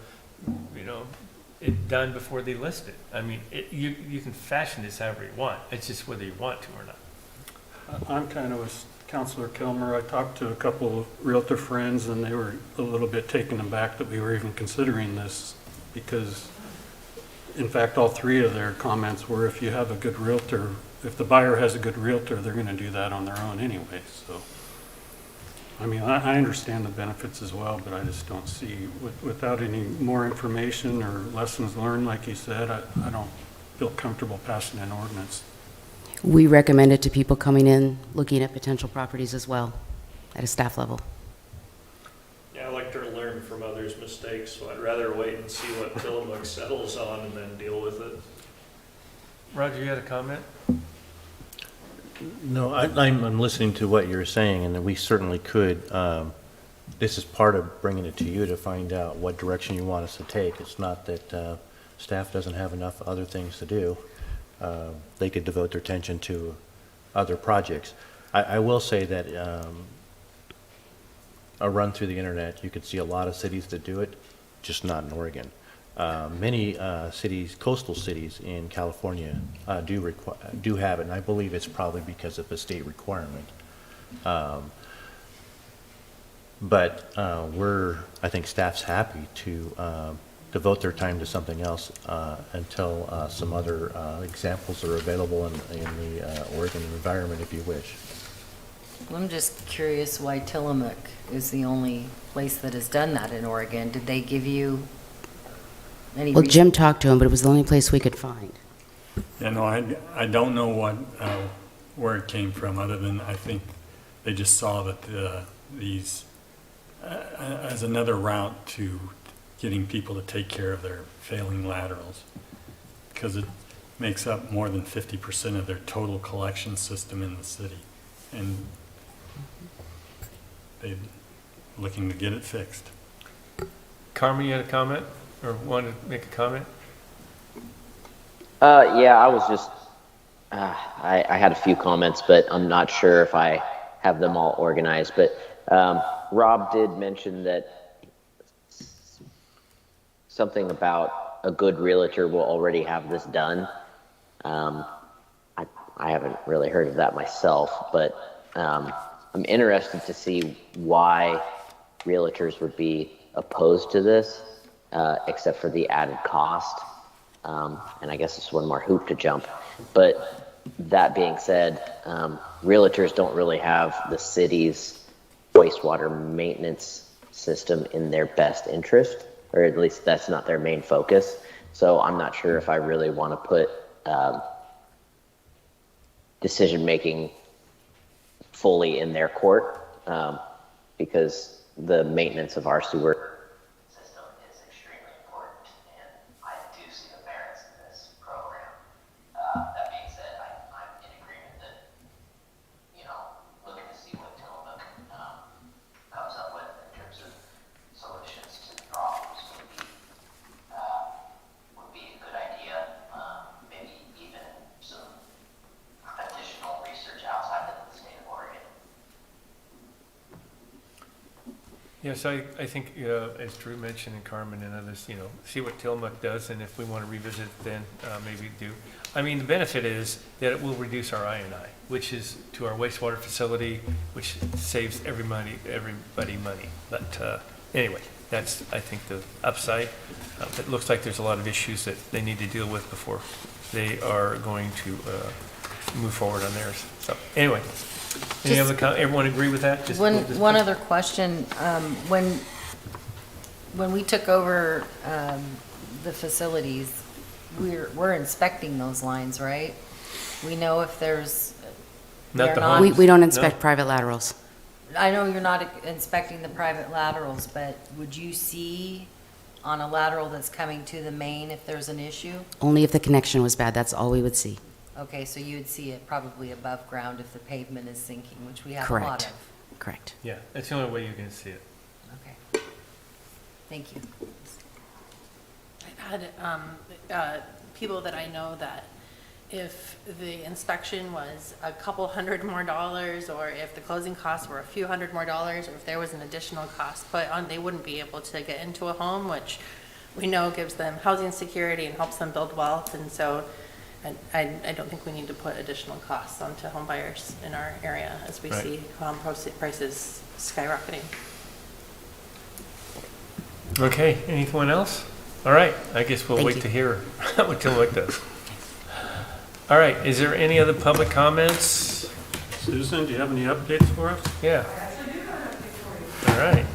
Speaker 1: it done before they list it. I mean, you can fashion this however you want. It's just whether you want to or not.
Speaker 11: I'm kind of with Councilor Kilmer. I talked to a couple of realtor friends, and they were a little bit taken aback that we were even considering this, because, in fact, all three of their comments were, if you have a good realtor, if the buyer has a good realtor, they're going to do that on their own anyway. So, I mean, I understand the benefits as well, but I just don't see, without any more information or lessons learned, like you said, I don't feel comfortable passing an ordinance.
Speaker 14: We recommend it to people coming in, looking at potential properties as well, at a staff level.
Speaker 4: Yeah, I like to learn from others' mistakes, so I'd rather wait and see what Tillamook settles on and then deal with it.
Speaker 1: Roger, you had a comment?
Speaker 7: No, I'm listening to what you're saying, and we certainly could. This is part of bringing it to you to find out what direction you want us to take. It's not that staff doesn't have enough other things to do. They could devote their attention to other projects. I will say that a run through the internet, you could see a lot of cities that do it, just not in Oregon. Many cities, coastal cities in California do have it, and I believe it's probably because of a state requirement. But I think staff's happy to devote their time to something else until some other examples are available in the Oregon environment, if you wish.
Speaker 3: I'm just curious why Tillamook is the only place that has done that in Oregon. Did they give you any
Speaker 14: Well,
Speaker 3: reason?
Speaker 14: Jim talked to him, but it was the only place we could find.
Speaker 6: Yeah, no, I don't know where it came from, other than I think they just saw that these, as another route to getting people to take care of their failing laterals. Because it makes up more than 50% of their total collection system in the city. And they're looking to get it fixed.
Speaker 1: Carmen, you had a comment or wanted to make a comment?
Speaker 9: Yeah, I was just, I had a few comments, but I'm not sure if I have them all organized. But Rob did mention that something about a good realtor will already have this done. I haven't really heard of that myself, but I'm interested to see why realtors would be opposed to this, except for the added cost. And I guess it's one more hoop to jump. But that being said, realtors don't really have the city's wastewater maintenance system in their best interest, or at least that's not their main focus. So I'm not sure if I really want to put decision-making fully in their court, because the maintenance of our sewer system is extremely important, and I do see the merits in this program. That being said, I'm in agreement that, looking to see what Tillamook comes up with in terms of solutions to the problems would be a good idea. Maybe even some additional research outside of the state of Oregon.
Speaker 1: Yes, I think, as Drew mentioned and Carmen and others, see what Tillamook does, and if we want to revisit it then, maybe do. I mean, the benefit is that it will reduce our I&I, which is to our wastewater facility, which saves everybody money. But anyway, that's, I think, the upside. It looks like there's a lot of issues that they need to deal with before they are going to move forward on theirs. So anyway. Everyone agree with that?
Speaker 3: One other question. When we took over the facilities, we're inspecting those lines, right? We know if there's...
Speaker 1: Not the homes.
Speaker 14: We don't inspect private laterals.
Speaker 3: I know you're not inspecting the private laterals, but would you see on a lateral that's coming to the main if there's an issue?
Speaker 14: Only if the connection was bad, that's all we would see.
Speaker 3: Okay, so you would see it probably above ground if the pavement is sinking, which we have a
Speaker 14: Correct.
Speaker 3: lot of.
Speaker 14: Correct.
Speaker 1: Yeah, that's the only way you can see it.
Speaker 3: Okay. Thank you.
Speaker 8: I've had people that I know that if the inspection was a couple $100 more, or if the closing costs were a few $100 more, or if there was an additional cost put on, they wouldn't be able to get into a home, which we know gives them housing security and helps them build wealth. And so I don't think we need to put additional costs onto home buyers in our area as we see home prices skyrocketing.
Speaker 1: Okay, anyone else? All right, I guess we'll wait to hear what Tillamook does. All right, is there any other public comments?
Speaker 11: Susan, do you have any updates for us?
Speaker 1: Yeah.
Speaker 13: I actually do have an update for you.
Speaker 1: All right.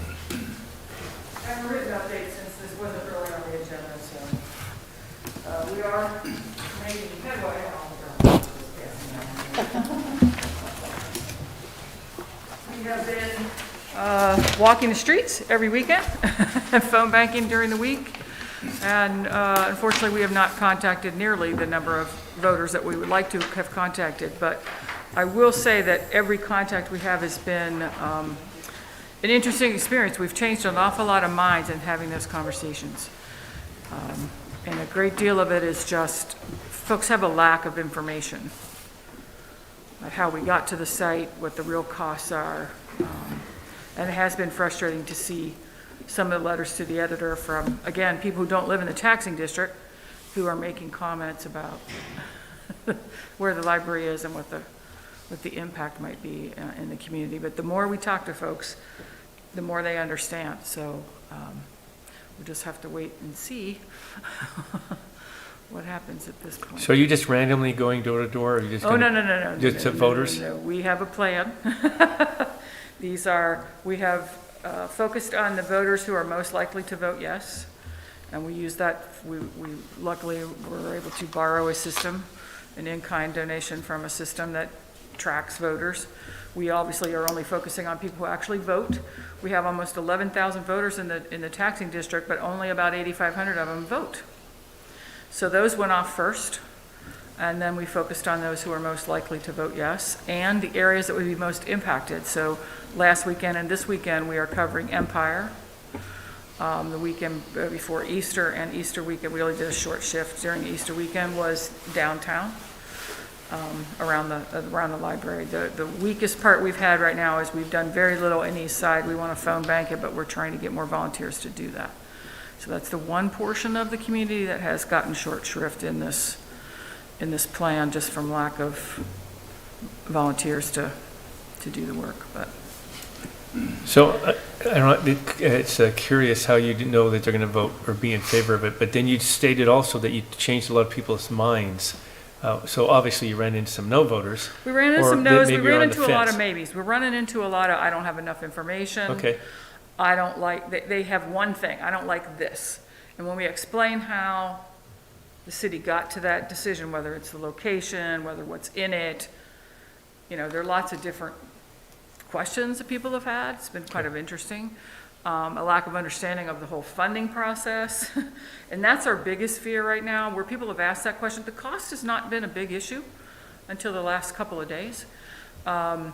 Speaker 13: I have a written update since this wasn't really on the agenda, so we are making headway on We have been walking the streets every weekend, phone banking during the week, and unfortunately we have not contacted nearly the number of voters that we would like to have contacted, but I will say that every contact we have has been an interesting experience. We've changed an awful lot of minds in having those conversations. And a great deal of it is just, folks have a lack of information about how we got to the site, what the real costs are. And it has been frustrating to see some of the letters to the editor from, again, people who don't live in the taxing district who are making comments about where the library is and what the impact might be in the community. But the more we talk to folks, the more they understand. So we'll just have to wait and see what happens at this point.
Speaker 1: So are you just randomly going door to door, or are you just
Speaker 13: Oh,
Speaker 1: gonna?
Speaker 13: no.
Speaker 1: Just to voters?
Speaker 13: No. We have a plan. We have focused on the voters who are most likely to vote yes. And we use that, we luckily were able to borrow a system, an in-kind donation from a system that tracks voters. We obviously are only focusing on people who actually vote. We have almost 11,000 voters in the taxing district, but only about 8,500 of them vote. So those went off first, and then we focused on those who are most likely to vote yes, and the areas that would be most impacted. So last weekend and this weekend, we are covering Empire. The weekend before Easter and Easter weekend, we only did a short shift during Easter weekend, was downtown, around the library. The weakest part we've had right now is we've done very little in East Side. We want to phone bank it, but we're trying to get more volunteers to do that. So that's the one portion of the community that has gotten short shrift in this plan, just from lack of volunteers to do the work, but.
Speaker 1: So, I don't know, it's curious how you know that they're going to vote or be in favor of it, but then you stated also that you changed a lot of people's minds. So obviously you ran into some no voters.
Speaker 13: We ran into
Speaker 1: or
Speaker 13: some no's, we
Speaker 1: maybe you're
Speaker 13: ran
Speaker 1: on the
Speaker 13: into a lot of
Speaker 1: fence.
Speaker 13: maybes. We're running into a lot of, I don't have enough information.
Speaker 1: Okay,
Speaker 13: I don't like, they have one thing, I don't like this. And when we explain how the city got to that decision, whether it's the location, whether what's in it, there are lots of different questions that people have had. It's been kind of interesting. A lack of understanding of the whole funding process. And that's our biggest fear right now, where people have asked that question. The cost has not been a big issue until the last couple of days. Our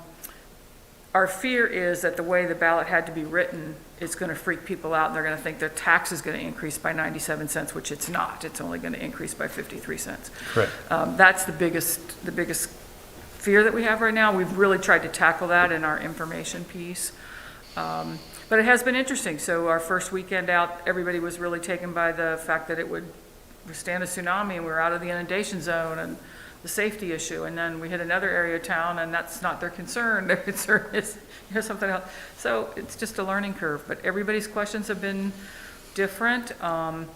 Speaker 13: fear is that the way the ballot had to be written is going to freak people out, and they're going to think their tax is going to increase by 97 cents, which it's not. It's only going to increase by 53 cents.
Speaker 1: correct.
Speaker 13: That's the biggest fear that we have right now. We've really tried to tackle that in our information piece. But it has been interesting. So our first weekend out, everybody was really taken by the fact that it would withstand a tsunami, and we were out of the inundation zone and the safety issue. And then we hit another area of town, and that's not their concern. Their concern is something else. So it's just a learning curve. But everybody's questions have been different. And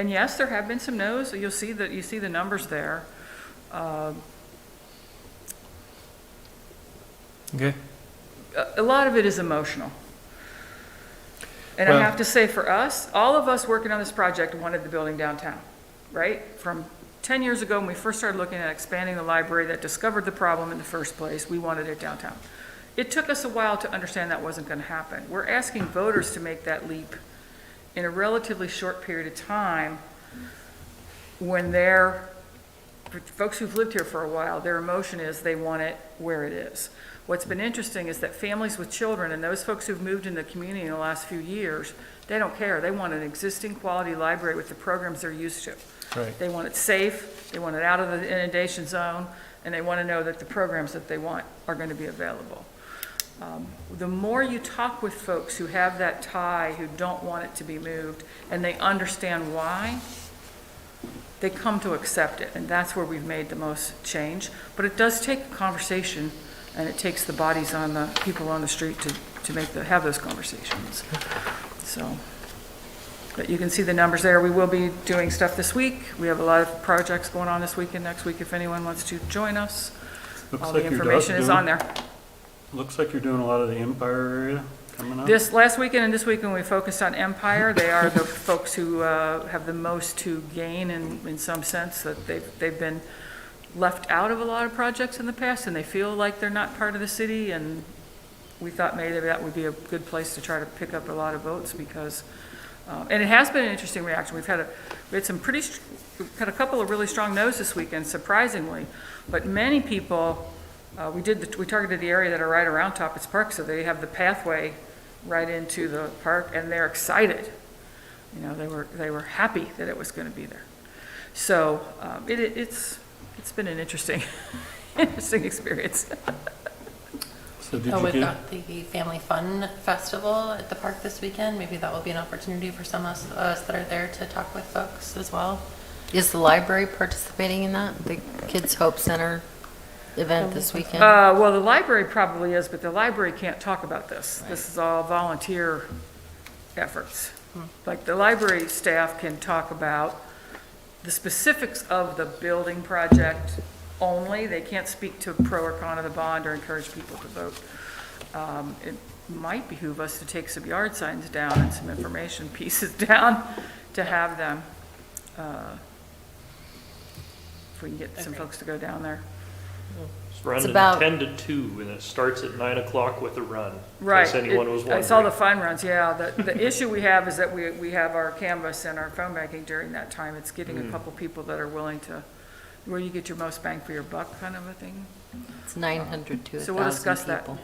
Speaker 13: yes, there have been some no's. You see the numbers there.
Speaker 1: Okay.
Speaker 13: A lot of it is emotional. And
Speaker 1: Well-
Speaker 13: I have to say, for us, all of us working on this project wanted the building downtown, right? From 10 years ago, when we first started looking at expanding the library that discovered the problem in the first place, we wanted it downtown. It took us a while to understand that wasn't going to happen. We're asking voters to make that leap in a relatively short period of time, when for folks who've lived here for a while, their emotion is they want it where it is. What's been interesting is that families with children and those folks who've moved in the community in the last few years, they don't care. They want an existing quality library with the programs they're used to.
Speaker 1: Right.
Speaker 13: They want it safe, they want it out of the inundation zone, and they want to know that the programs that they want are going to be available. The more you talk with folks who have that tie, who don't want it to be moved, and they understand why, they come to accept it, and that's where we've made the most change. But it does take a conversation, and it takes the bodies on the people on the street to have those conversations. So, but you can see the numbers there. We will be doing stuff this week. We have a lot of projects going on this week and next week if anyone wants to join us.
Speaker 11: Looks
Speaker 13: All
Speaker 11: like
Speaker 13: the
Speaker 11: you're
Speaker 13: information is
Speaker 11: doing-
Speaker 13: on there.
Speaker 11: Looks like you're doing a lot of the Empire area coming up.
Speaker 13: This last weekend and this weekend, we focused on Empire. They are the folks who have the most to gain in some sense, that they've been left out of a lot of projects in the past, and they feel like they're not part of the city, and we thought maybe that would be a good place to try to pick up a lot of votes, because, and it has been an interesting reaction. We've had a couple of really strong no's this weekend, surprisingly, but many people, we targeted the area that are right around Toppets Park, so they have the pathway right into the park, and they're excited. They were happy that it was going to be there. So it's been an interesting experience.
Speaker 11: So did
Speaker 8: Oh,
Speaker 11: you
Speaker 8: we've
Speaker 11: get,
Speaker 8: got the Family Fun Festival at the park this weekend. Maybe that will be an opportunity for some of us that are there to talk with folks as well.
Speaker 3: Is the library participating in that? The Kids Hope Center? event this weekend?
Speaker 13: Well, the library probably is, but the library can't talk about this. This is all volunteer efforts. Like, the library staff can talk about the specifics of the building project only. They can't speak to pro or con of the bond or encourage people to vote. It might behoove us to take some yard signs down and some information pieces down to have them, if we can get some folks to go down there.
Speaker 4: It's running
Speaker 3: about-
Speaker 4: 10 to 2, and it starts at 9 o'clock with a run. In
Speaker 13: Right.
Speaker 4: case anyone was
Speaker 13: I saw the
Speaker 4: wondering.
Speaker 13: fun runs, yeah. The issue we have is that we have our canvas and our phone banking during that time. It's getting a couple people that are willing to, where you get your most bang for your buck kind of a thing.
Speaker 3: It's 900 to
Speaker 13: So we'll
Speaker 3: 1,000
Speaker 13: discuss that.
Speaker 3: people.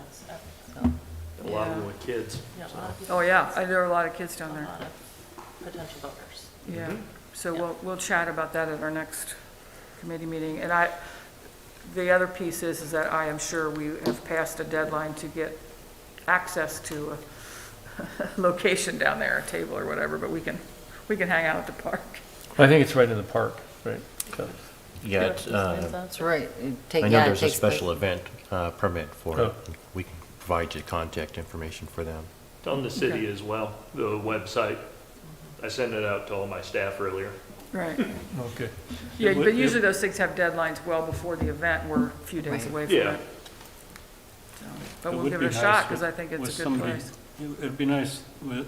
Speaker 4: A lot of them with kids.
Speaker 8: Yeah, a lot of
Speaker 13: Oh, yeah, there are a lot of kids down
Speaker 8: a
Speaker 13: there.
Speaker 8: lot of potential voters.
Speaker 13: Yeah, so we'll chat about that at our next committee meeting. And the other piece is that I am sure we have passed a deadline to get access to a location down there, a table or whatever, but we can hang out at the park.
Speaker 1: I think it's right in the park, right? So-
Speaker 7: Yeah, it's,
Speaker 3: That's right.
Speaker 7: I know there's a special event permit for it.
Speaker 1: Oh.
Speaker 7: We can provide you contact information for them.
Speaker 4: It's on the city as well, the website. I sent it out to all my staff earlier.
Speaker 13: Right.
Speaker 1: Okay.
Speaker 13: Yeah, but usually those things have deadlines well before the event. We're a few days away from
Speaker 4: Yeah.
Speaker 13: it. So, but
Speaker 11: It
Speaker 13: we'll
Speaker 11: would
Speaker 13: give
Speaker 11: be
Speaker 13: it a
Speaker 11: nice
Speaker 13: shot
Speaker 11: with-
Speaker 13: because I think
Speaker 11: with
Speaker 13: it's a good
Speaker 11: somebody-
Speaker 13: place.
Speaker 11: It'd be nice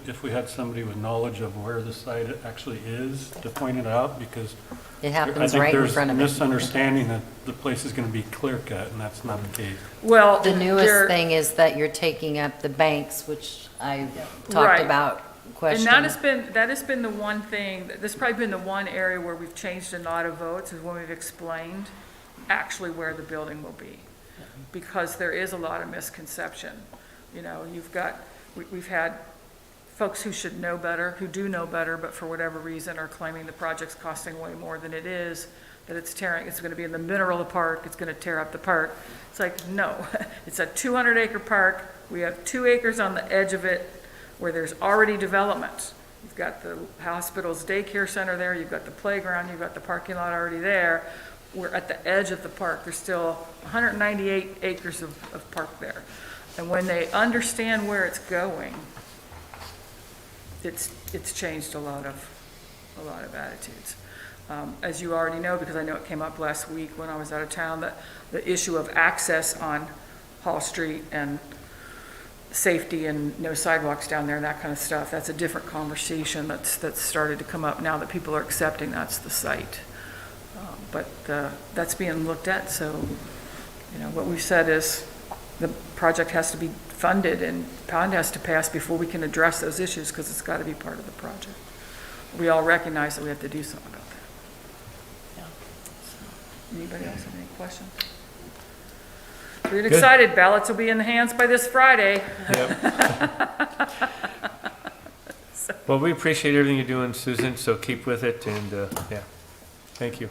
Speaker 11: if we had somebody with knowledge of where the site actually is to point it out, because
Speaker 3: It
Speaker 11: I
Speaker 3: happens
Speaker 11: think
Speaker 3: right in
Speaker 11: there's
Speaker 3: front
Speaker 11: a
Speaker 3: of it.
Speaker 11: misunderstanding that the place is going to be clear cut, and that's not the case.
Speaker 13: Well,
Speaker 3: The newest
Speaker 13: there-
Speaker 3: thing is that you're taking up the banks, which I talked
Speaker 13: Right.
Speaker 3: about
Speaker 13: And
Speaker 3: questioning.
Speaker 13: that has been the one thing, this has probably been the one area where we've changed a lot of votes, is when we've explained actually where the building will be. Because there is a lot of misconception. You know, we've had folks who should know better, who do know better, but for whatever reason are claiming the project's costing way more than it is, that it's gonna be in the middle of the park, it's gonna tear up the park. It's like, no, it's a 200-acre park, we have 2 acres on the edge of it where there's already development. You've got the hospital's daycare center there, you've got the playground, you've got the parking lot already there. We're at the edge of the park, there's still 198 acres of park there. And when they understand where it's going, it's changed a lot of attitudes. As you already know, because I know it came up last week when I was out of town, that the issue of access on Hall Street and safety and no sidewalks down there and that kind of stuff, that's a different conversation that's started to come up now that people are accepting that's the site. But that's being looked at, so, you know, what we've said is the project has to be funded and POND has to pass before we can address those issues, because it's got to be part of the project. We all recognize that we have to do something about that. So, anybody else have any questions? We're
Speaker 1: Good.
Speaker 13: excited, ballots will be in the hands by this Friday.
Speaker 1: Well, we appreciate everything you're doing, Susan, so keep with it, and, yeah, thank you.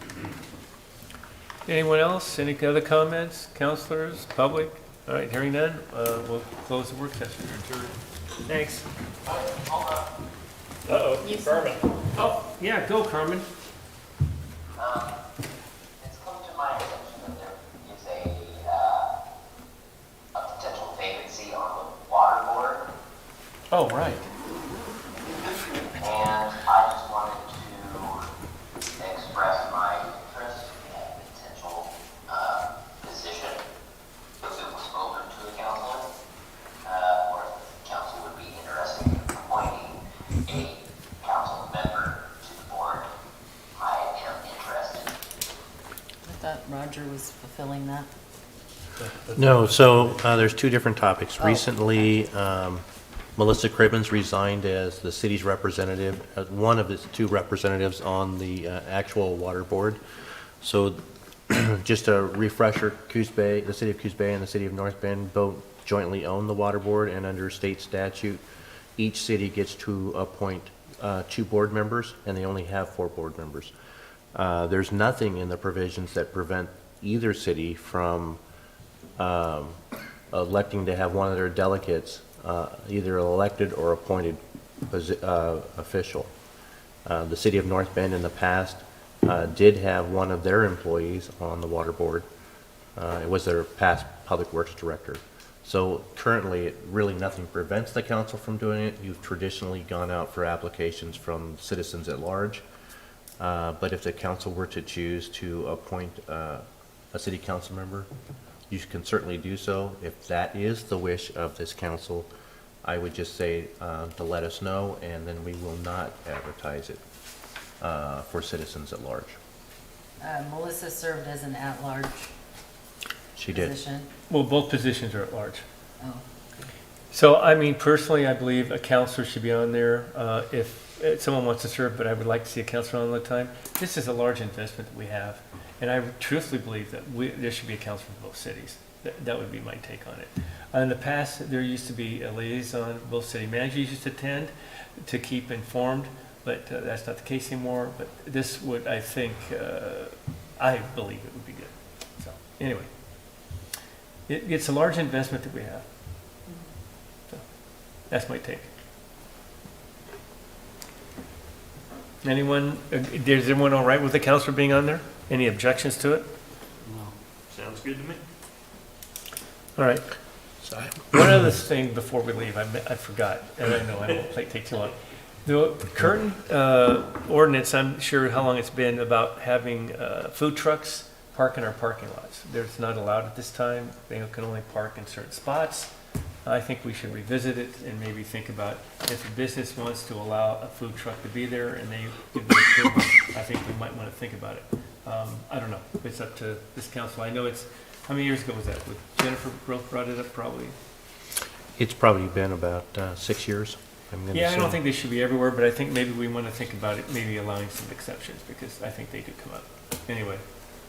Speaker 1: Anyone else? Any other comments? Counselors? Public? All right, hearing none, we'll close the work session. Thanks.
Speaker 4: Uh-oh, Carmen.
Speaker 1: Oh, yeah, go, Carmen.
Speaker 9: It's come to my attention that there is a potential vacancy on the water board,
Speaker 1: Oh, right.
Speaker 9: and I just wanted to express my interest in a potential position, if it was open to the council, or if the council would be interested in appointing a council member to the board. I am interested.
Speaker 3: I thought Roger was fulfilling that.
Speaker 7: No, so there's 2 different topics.
Speaker 3: Oh.
Speaker 7: Recently, Melissa Cribbins resigned as the city's representative, one of the 2 representatives on the actual water board. So just a refresher, Coos Bay, the city of Coos Bay and the city of North Bend both jointly own the water board, and under state statute, each city gets to appoint 2 board members, and they only have 4 board members. There's nothing in the provisions that prevent either city from electing to have one of their delegates either elected or appointed official. The city of North Bend in the past did have one of their employees on the water board. It was their past Public Works Director. So currently, really nothing prevents the council from doing it. You've traditionally gone out for applications from citizens at large. But if the council were to choose to appoint a city council member, you can certainly do so. If that is the wish of this council, I would just say to let us know, and then we will not advertise it for citizens at large.
Speaker 3: Melissa served as an at-large
Speaker 7: She did.
Speaker 3: position.
Speaker 1: Well, both positions are at large.
Speaker 3: Oh.
Speaker 1: So, I mean, personally, I believe a counselor should be on there if someone wants to serve, but I would like to see a counselor on all the time. This is a large investment that we have, and I truthfully believe that there should be a counselor for both cities. That would be my take on it. In the past, there used to be a liaison, both city managers used to attend to keep informed, but that's not the case anymore. But this would, I think, I believe it would be good. So, anyway, it's a large investment that we have. So, that's my take. Anyone, is everyone all right with the counselor being on there? Any objections to it?
Speaker 4: Sounds good to me.
Speaker 1: All right. One other thing before we leave, I forgot, and I know I won't take too long. The current ordinance, I'm sure how long it's been about having food trucks park in our parking lots. It's not allowed at this time. They can only park in certain spots. I think we should revisit it and maybe think about if a business wants to allow a food truck to be there and they give the approval, I think we might want to think about it. I don't know. It's up to this council. I know it's, how many years ago was that? Jennifer brought it up probably?
Speaker 7: It's probably been about 6 years.
Speaker 1: Yeah, I don't think they should be everywhere, but I think maybe we want to think about it, maybe allowing some exceptions, because I think they do come up. Anyway,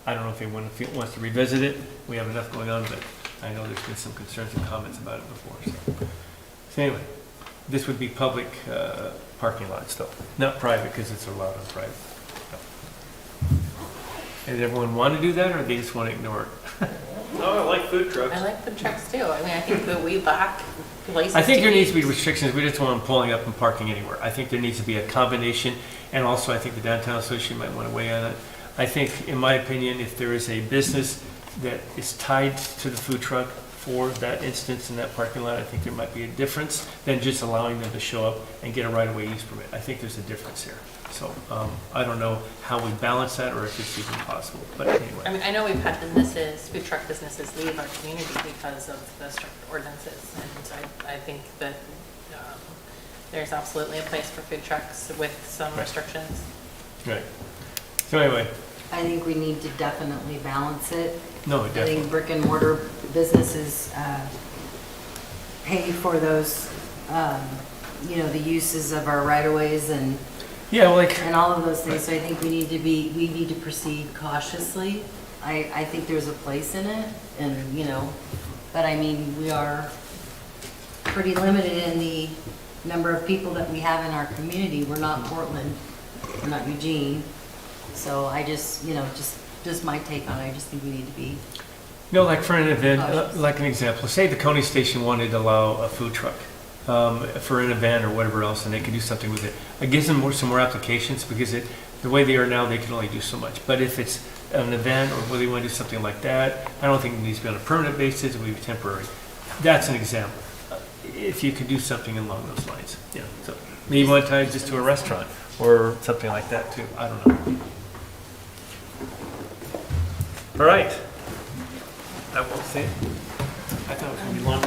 Speaker 1: I don't know if anyone wants to revisit it. We have enough going on, but I know there's been some concerns and comments about it before. So anyway, this would be public parking lots though, not private, because it's allowed on private. Does everyone want to do that, or they just want to ignore it?
Speaker 4: No, I like food trucks.
Speaker 8: I like food trucks too. I mean, I think that we lack places
Speaker 1: I think there
Speaker 8: to
Speaker 1: needs to
Speaker 8: eat.
Speaker 1: be restrictions. We just want them pulling up and parking anywhere. I think there needs to be a combination, and also I think the downtown association might want to weigh on it. I think, in my opinion, if there is a business that is tied to the food truck for that instance in that parking lot, I think there might be a difference than just allowing them to show up and get a right-of-way use permit. I think there's a difference here. So I don't know how we balance that or if it's even possible, but anyway.
Speaker 8: I mean, I know we've had businesses, food truck businesses leave our community because of the strict ordinances. And so I think that there's absolutely a place for food trucks with some restrictions.
Speaker 1: Right. So anyway.
Speaker 3: I think we need to definitely balance it.
Speaker 1: No,
Speaker 3: I
Speaker 1: definitely.
Speaker 3: think brick and mortar businesses pay for those, the uses of our right-of-ways and
Speaker 1: yeah,
Speaker 3: and all of those things. So I think we need to proceed cautiously. I think there's a place in it, and but I mean, we are pretty limited in the number of people that we have in our community. We're not Portland, we're not Eugene. So I just my take on it. I just think we need to be.
Speaker 1: No, like for an event, like an example, say the county station wanted to allow a food truck for an event or whatever else, and they could do something with it. It gives them some more applications, because the way they are now, they can only do so much. But if it's an event or whether you want to do something like that, I don't think it needs to be on a permanent basis. It would be temporary. That's an example. If you could do something along those lines, so maybe one time just to a restaurant or something like that too. I don't know. All right. I won't say it. I thought it was going to be long.